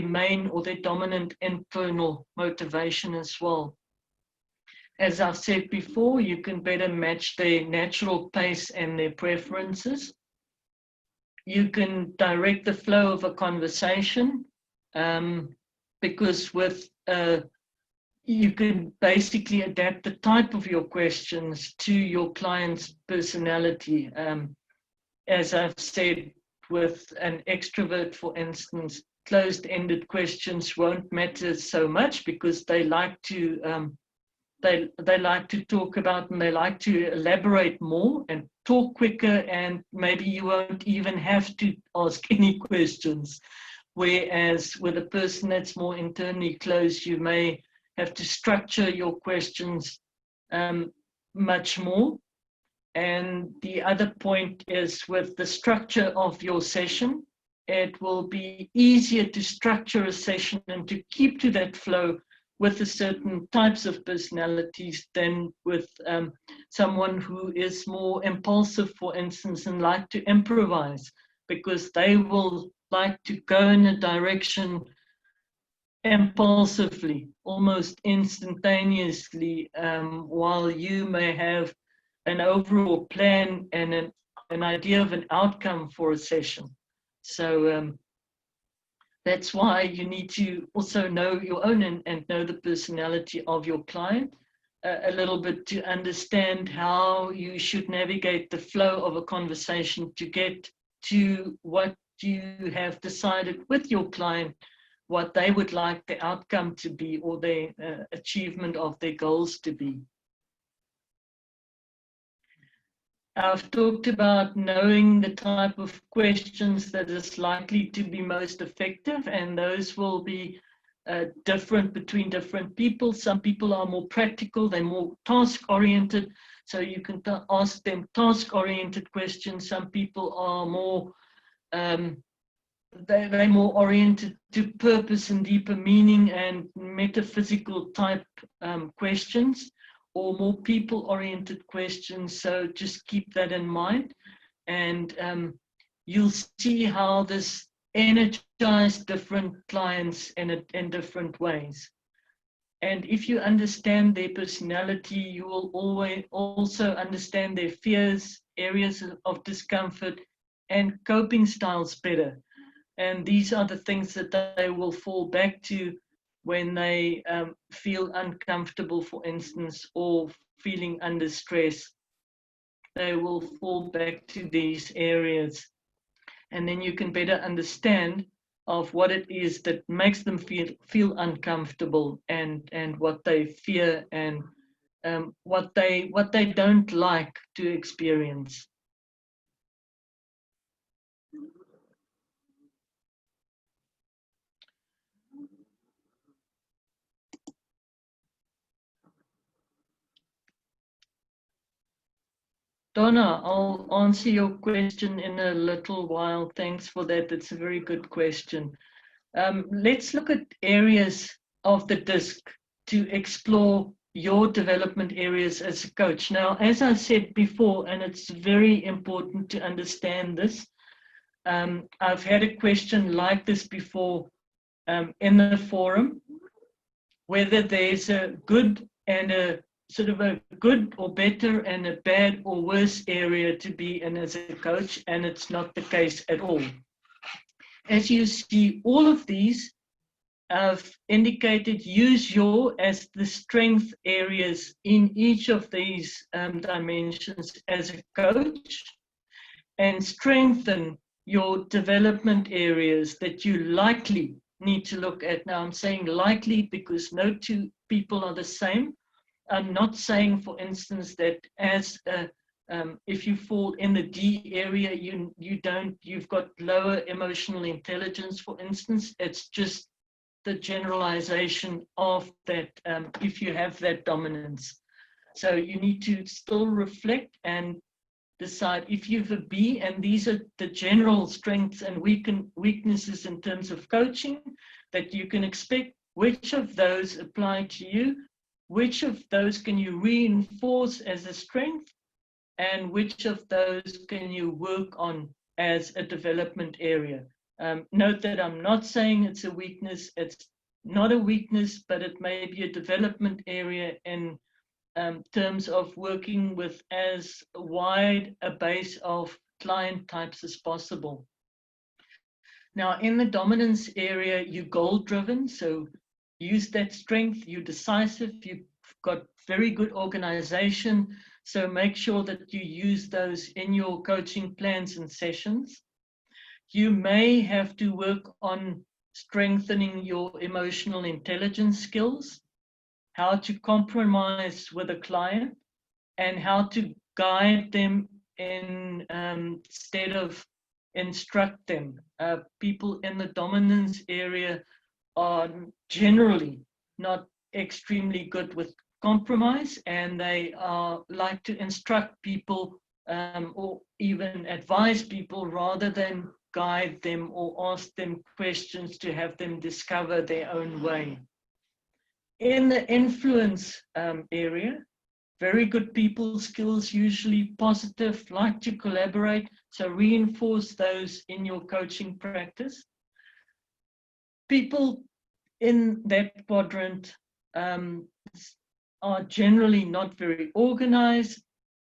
main or their dominant internal motivation as well. As I've said before, you can better match their natural pace and their preferences. You can direct the flow of a conversation, because you can basically adapt the type of your questions to your client's personality. As I've said, with an extrovert, for instance, closed-ended questions won't matter so much, because they like to talk about, and they like to elaborate more and talk quicker, and maybe you won't even have to ask any questions. Whereas with a person that's more internally closed, you may have to structure your questions much more. And the other point is, with the structure of your session, it will be easier to structure a session and to keep to that flow with a certain types of personalities than with someone who is more impulsive, for instance, and like to improvise, because they will like to go in a direction impulsively, almost instantaneously, while you may have an overall plan and an idea of an outcome for a session. So that's why you need to also know your own and know the personality of your client a little bit, to understand how you should navigate the flow of a conversation to get to what you have decided with your client, what they would like the outcome to be, or their achievement of their goals to be. I've talked about knowing the type of questions that is likely to be most effective, and those will be different between different people. Some people are more practical, they're more task-oriented, so you can ask them task-oriented questions. Some people are more they're more oriented to purpose and deeper meaning and metaphysical type questions, or more people-oriented questions. So just keep that in mind, and you'll see how this energizes different clients in different ways. And if you understand their personality, you will always also understand their fears, areas of discomfort, and coping styles better. And these are the things that they will fall back to when they feel uncomfortable, for instance, or feeling under stress. They will fall back to these areas. And then you can better understand of what it is that makes them feel uncomfortable, and what they fear, and what they don't like to experience. Donna, I'll answer your question in a little while. Thanks for that. It's a very good question. Let's look at areas of the DISC to explore your development areas as a coach. Now, as I said before, and it's very important to understand this, I've had a question like this before in the forum, whether there's a good and a sort of a good or better and a bad or worse area to be in as a coach, and it's not the case at all. As you see, all of these I've indicated use your as the strength areas in each of these dimensions as a coach, and strengthen your development areas that you likely need to look at. Now, I'm saying likely because no two people are the same. I'm not saying, for instance, that as if you fall in the D area, you've got lower emotional intelligence, for instance. It's just the generalization of that if you have that dominance. So you need to still reflect and decide if you have a B, and these are the general strengths and weaknesses in terms of coaching that you can expect. Which of those apply to you? Which of those can you reinforce as a strength? And which of those can you work on as a development area? Note that I'm not saying it's a weakness. It's not a weakness, but it may be a development area in terms of working with as wide a base of client types as possible. Now, in the dominance area, you're goal-driven, so use that strength. You're decisive. You've got very good organization, so make sure that you use those in your coaching plans and sessions. You may have to work on strengthening your emotional intelligence skills, how to compromise with a client, and how to guide them instead of instruct them. People in the dominance area are generally not extremely good with compromise, and they like to instruct people or even advise people rather than guide them or ask them questions to have them discover their own way. In the influence area, very good people skills, usually positive, like to collaborate, so reinforce those in your coaching practice. People in that quadrant are generally not very organized.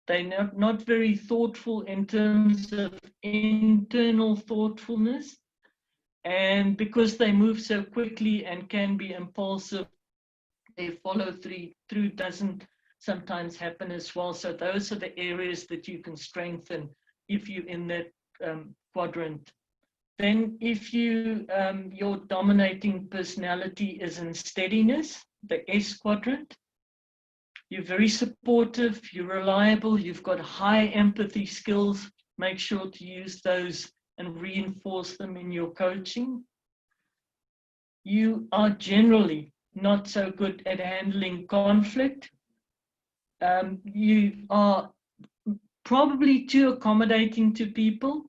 They're not very thoughtful in terms of internal thoughtfulness. And because they move so quickly and can be impulsive, their follow through doesn't sometimes happen as well. So those are the areas that you can strengthen if you're in that quadrant. Then if you your dominating personality is in steadiness, the S quadrant, you're very supportive, you're reliable, you've got high empathy skills. Make sure to use those and reinforce them in your coaching. You are generally not so good at handling conflict. You are probably too accommodating to people.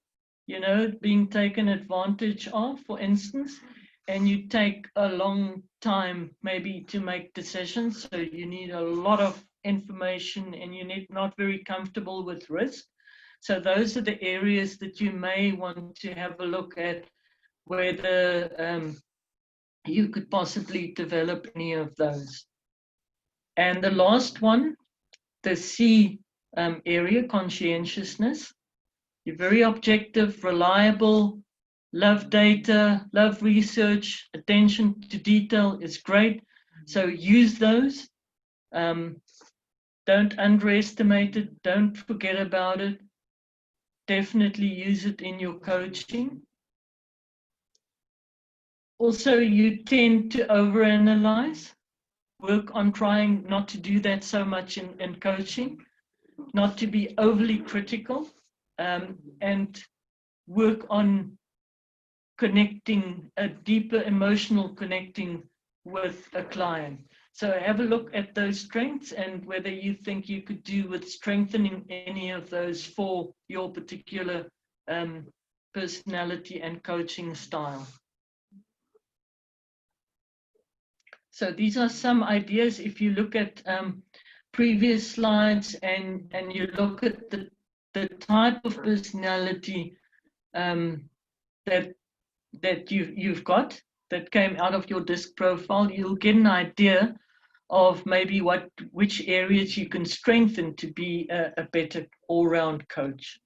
you know, being taken advantage of, for instance, and you take a long time maybe to make decisions, so you need a lot of information and you're not very comfortable with risk. So those are the areas that you may want to have a look at, whether you could possibly develop any of those. And the last one, the C area, conscientiousness. You're very objective, reliable, love data, love research, attention to detail is great. So use those. Don't underestimate it. Don't forget about it. Definitely use it in your coaching. Also, you tend to overanalyze. Work on trying not to do that so much in coaching, not to be overly critical, and work on connecting, a deeper emotional connecting with a client. So have a look at those strengths and whether you think you could do with strengthening any of those for your particular personality and coaching style. So these are some ideas. If you look at previous slides and you look at the type of personality that you've got that came out of your DISC profile, you'll get an idea of maybe which areas you can strengthen to be a better all-round coach.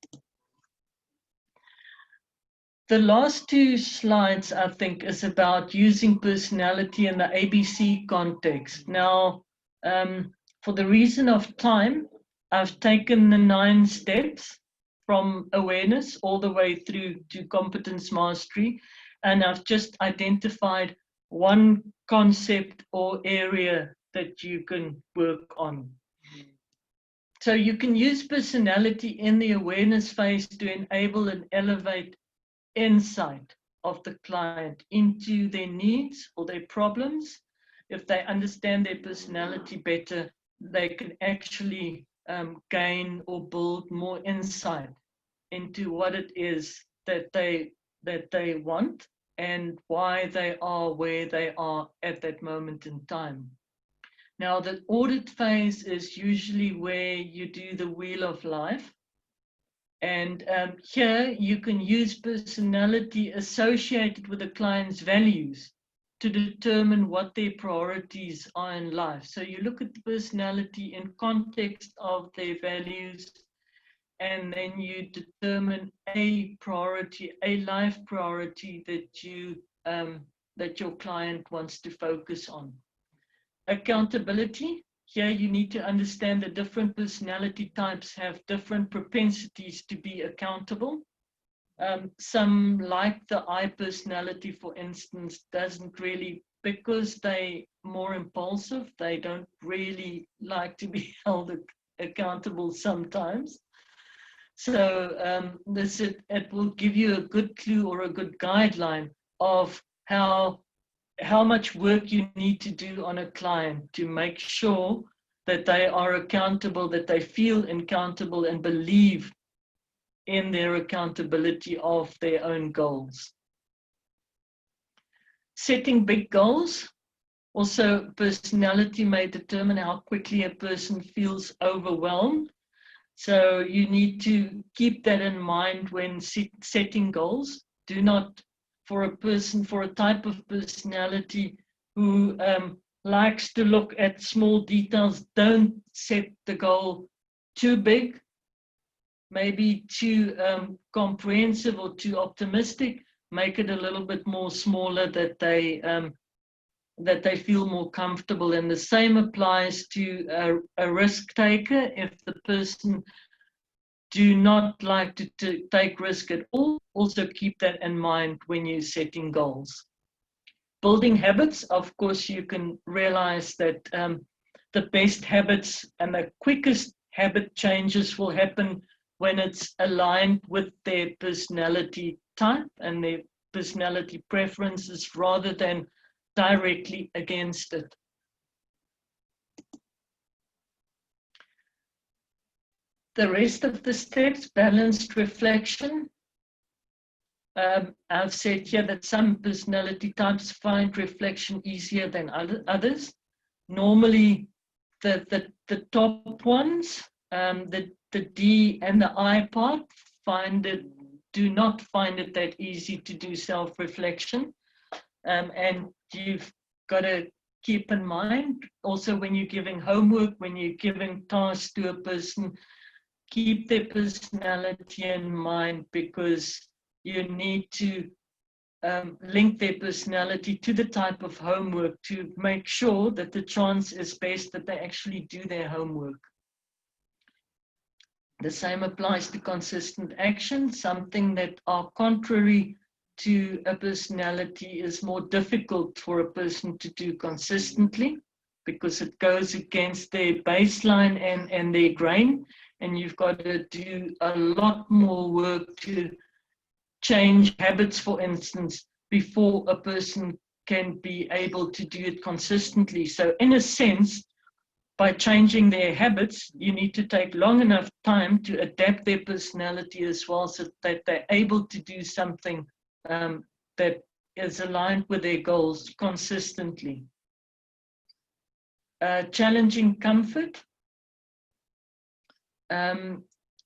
The last two slides, I think, is about using personality in the ABC context. Now, for the reason of time, I've taken the 9 steps from awareness all the way through to competence mastery, and I've just identified one concept or area that you can work on. So you can use personality in the awareness phase to enable and elevate insight of the client into their needs or their problems. If they understand their personality better, they can actually gain or build more insight into what it is that they want and why they are where they are at that moment in time. Now, the audit phase is usually where you do the wheel of life. And here you can use personality associated with the client's values to determine what their priorities are in life. So you look at the personality in context of their values, and then you determine a priority, a life priority that your client wants to focus on. Accountability. Here you need to understand that different personality types have different propensities to be accountable. Some, like the I personality, for instance, doesn't really, because they're more impulsive, they don't really like to be held accountable sometimes. So it will give you a good clue or a good guideline of how much work you need to do on a client to make sure that they are accountable, that they feel accountable and believe in their accountability of their own goals. Setting big goals. Also, personality may determine how quickly a person feels overwhelmed. So you need to keep that in mind when setting goals. Do not, for a type of personality who likes to look at small details, don't set the goal too big, maybe too comprehensive or too optimistic. Make it a little bit more smaller, that they feel more comfortable. And the same applies to a risk taker. If the person do not like to take risk at all, also keep that in mind when you're setting goals. Building habits, of course, you can realize that the best habits and the quickest habit changes will happen when it's aligned with their personality type and their personality preferences rather than directly against it. The rest of the steps: balanced reflection. I've said here that some personality types find reflection easier than others. Normally, the top ones, the D and the I part, do not find it that easy to do self-reflection. And you've got to keep in mind also when you're giving homework, when you're giving tasks to a person, keep their personality in mind, because you need to link their personality to the type of homework to make sure that the chance is best that they actually do their homework. The same applies to consistent action. Something that are contrary to a personality is more difficult for a person to do consistently, because it goes against their baseline and their grain, and you've got to do a lot more work to change habits, for instance, before a person can be able to do it consistently. So in a sense, by changing their habits, you need to take long enough time to adapt their personality as well, so that they're able to do something that is aligned with their goals consistently. Challenging comfort.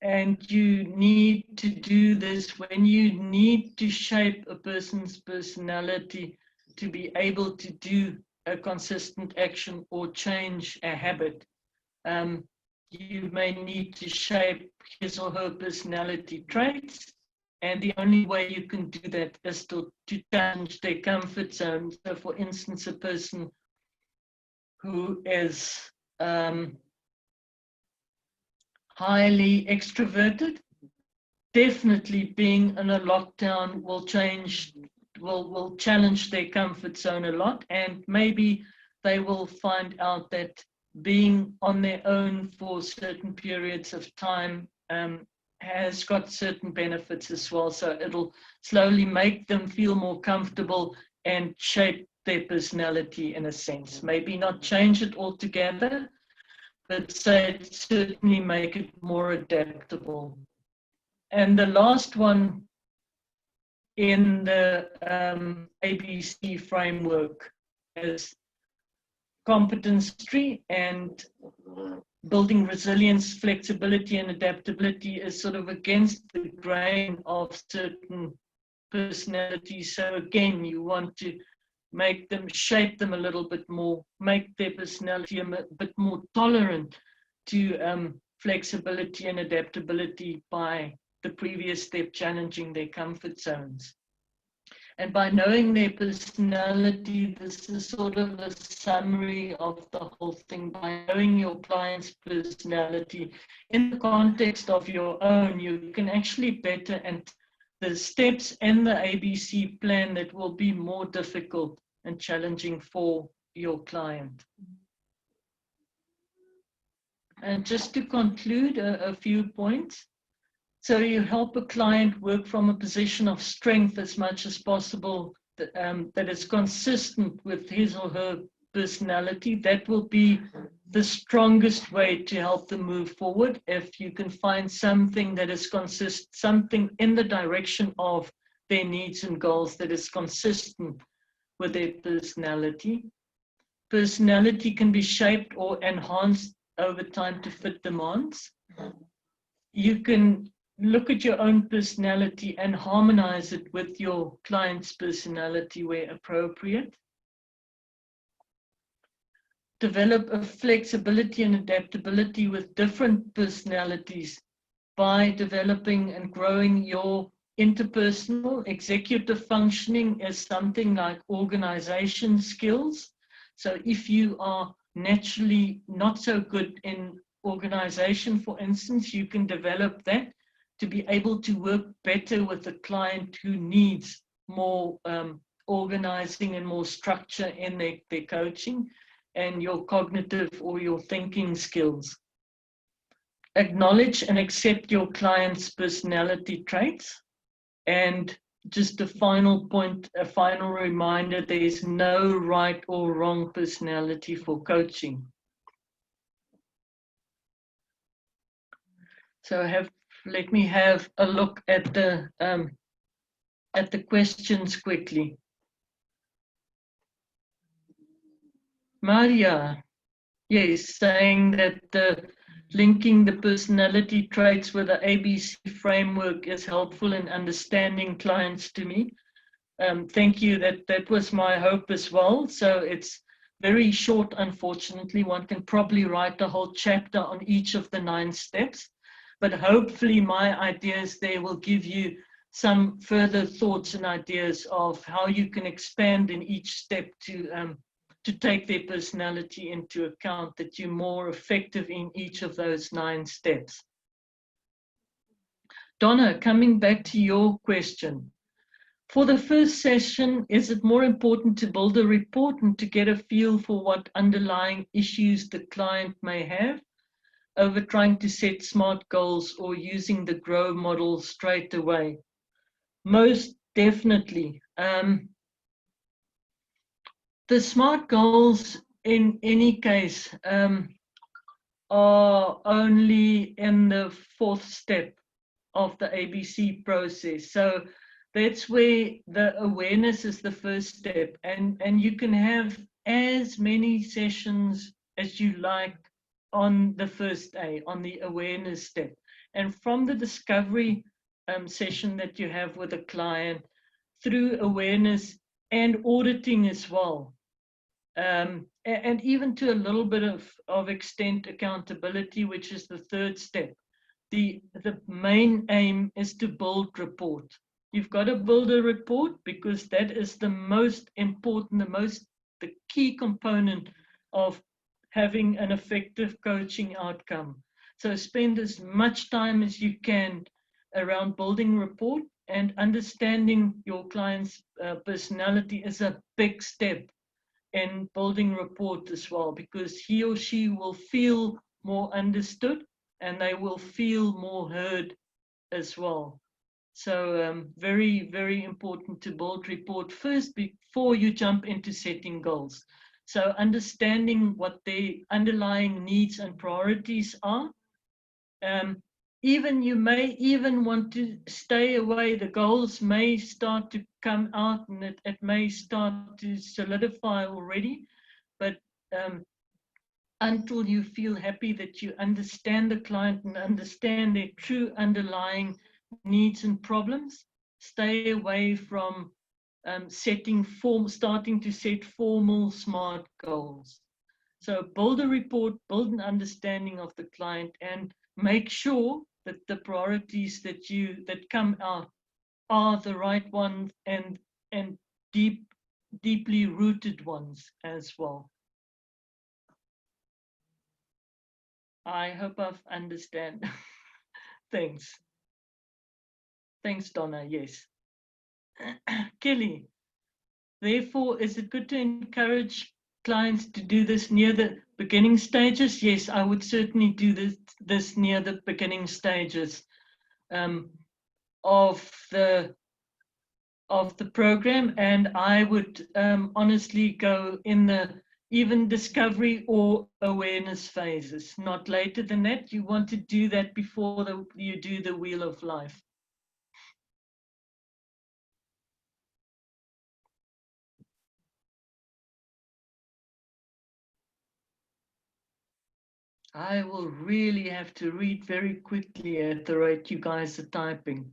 And you need to do this when you need to shape a person's personality to be able to do a consistent action or change a habit. You may need to shape his or her personality traits, and the only way you can do that is to challenge their comfort zone. So, for instance, a person who is highly extroverted, definitely being in a lockdown will challenge their comfort zone a lot, and maybe they will find out that being on their own for certain periods of time has got certain benefits as well. So it'll slowly make them feel more comfortable and shape their personality in a sense. Maybe not change it altogether, but certainly make it more adaptable. And the last one in the ABC framework is competency, and building resilience, flexibility, and adaptability is sort of against the grain of certain personalities. So again, you want to make them, shape them a little bit more, make their personality a bit more tolerant to flexibility and adaptability by the previous step, challenging their comfort zones. And by knowing their personality, this is sort of a summary of the whole thing. By knowing your client's personality in the context of your own, you can actually better, and the steps in the ABC plan that will be more difficult and challenging for your client. And just to conclude, a few points. So you help a client work from a position of strength as much as possible, that is consistent with his or her personality. That will be the strongest way to help them move forward. If you can find something that is something in the direction of their needs and goals that is consistent with their personality. Personality can be shaped or enhanced over time to fit demands. You can look at your own personality and harmonize it with your client's personality where appropriate. Develop a flexibility and adaptability with different personalities by developing and growing your interpersonal. Executive functioning is something like organization skills. So if you are naturally not so good in organization, for instance, you can develop that to be able to work better with a client who needs more organizing and more structure in their coaching, and your cognitive or your thinking skills. Acknowledge and accept your client's personality traits. And just a final point, a final reminder, there is no right or wrong personality for coaching. So let me have a look at the at the questions quickly. Maria, yes, saying that linking the personality traits with the ABC framework is helpful in understanding clients to me. Thank you. That was my hope as well. So it's very short, unfortunately. One can probably write a whole chapter on each of the 9 steps, but hopefully my ideas there will give you some further thoughts and ideas of how you can expand in each step to take their personality into account, that you're more effective in each of those 9 steps. Donna, coming back to your question. For the first session, is it more important to build a report and to get a feel for what underlying issues the client may have over trying to set SMART goals or using the GROW model straight away? Most definitely. The SMART goals, in any case, are only in the 4th step of the ABC process. So that's where the awareness is the first step. And you can have as many sessions as you like on the first A, on the awareness step. And from the discovery session that you have with a client, through awareness and auditing as well, and even to a little bit of extent accountability, which is the 3rd step. The main aim is to build rapport. You've got to build a rapport because that is the most important, the key component of having an effective coaching outcome. So spend as much time as you can around building rapport, and understanding your client's personality is a big step in building rapport as well, because he or she will feel more understood and they will feel more heard as well. So very, very important to build rapport first before you jump into setting goals. So understanding what their underlying needs and priorities are. Even you may even want to stay away. The goals may start to come out and it may start to solidify already, but until you feel happy that you understand the client and understand their true underlying needs and problems, stay away from starting to set formal SMART goals. So build a report, build an understanding of the client, and make sure that the priorities that come out are the right ones and deeply rooted ones as well. I hope I've understand. Thanks. Thanks, Donna. Yes. Kelly, therefore, is it good to encourage clients to do this near the beginning stages? Yes, I would certainly do this near the beginning stages of the program, and I would honestly go in the even discovery or awareness phases, not later than that. You want to do that before you do the Wheel of Life. I will really have to read very quickly at the rate you guys are typing.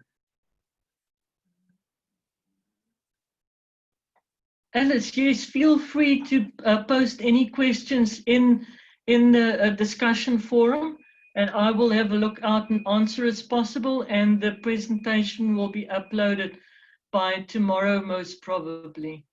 Alice, yes, feel free to post any questions in the discussion forum, and I will have a look out and answer as possible, and the presentation will be uploaded by tomorrow, most probably.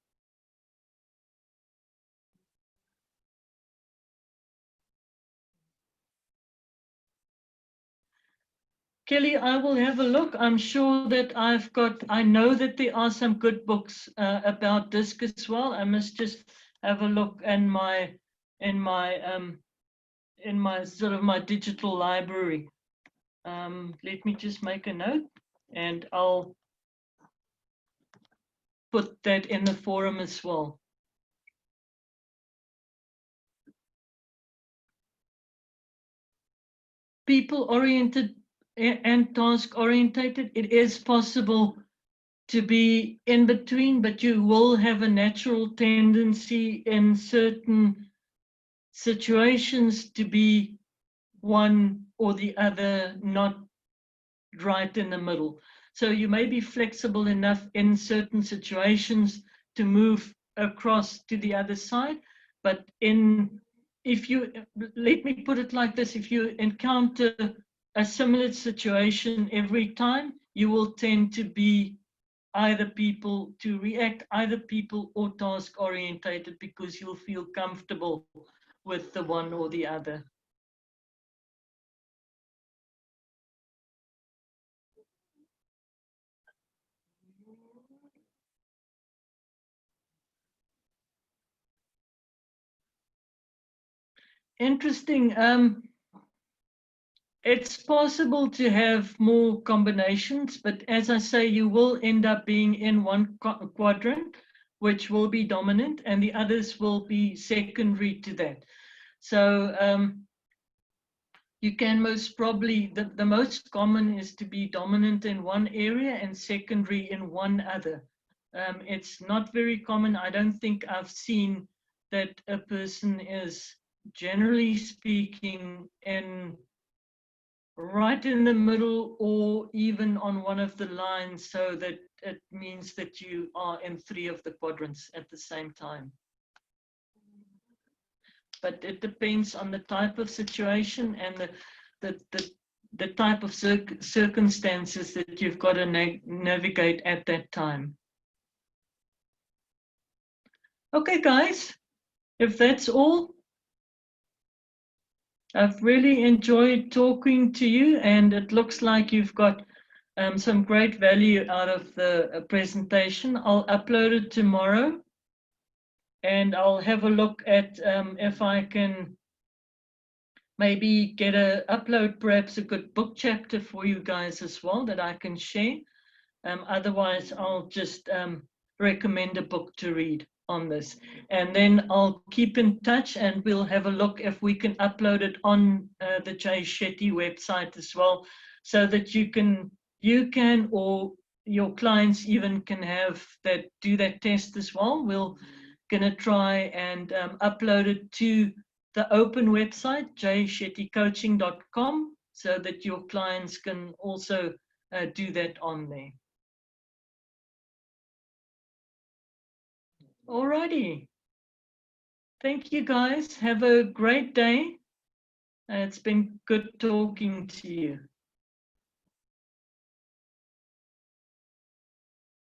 Kelly, I will have a look. I'm sure that I know that there are some good books about DISC as well. I must just have a look in my sort of my digital library. Let me just make a note, and I'll put that in the forum as well. People-oriented and task-orientated, it is possible to be in between, but you will have a natural tendency in certain situations to be one or the other, not right in the middle. So you may be flexible enough in certain situations to move across to the other side, but if you, let me put it like this, if you encounter a similar situation every time, you will tend to be either people or task orientated, because you'll feel comfortable with the one or the other. Interesting. It's possible to have more combinations, but as I say, you will end up being in one quadrant, which will be dominant, and the others will be secondary to that. So you can most probably, the most common is to be dominant in one area and secondary in one other. It's not very common. I don't think I've seen that a person is, generally speaking, right in the middle or even on one of the lines, so that it means that you are in 3 of the quadrants at the same time. But it depends on the type of situation and the type of circumstances that you've got to navigate at that time. Okay, guys, if that's all, I've really enjoyed talking to you, and it looks like you've got some great value out of the presentation. I'll upload it tomorrow, and I'll have a look at if I can maybe get a upload, perhaps a good book chapter for you guys as well that I can share. Otherwise, I'll just recommend a book to read on this, and then I'll keep in touch, and we'll have a look if we can upload it on the Jay Shetty website as well, so that you can or your clients even can do that test as well. We're gonna try and upload it to the open website, jayshettycoaching.com, so that your clients can also do that on there. Alrighty. Thank you, guys. Have a great day. It's been good talking to you.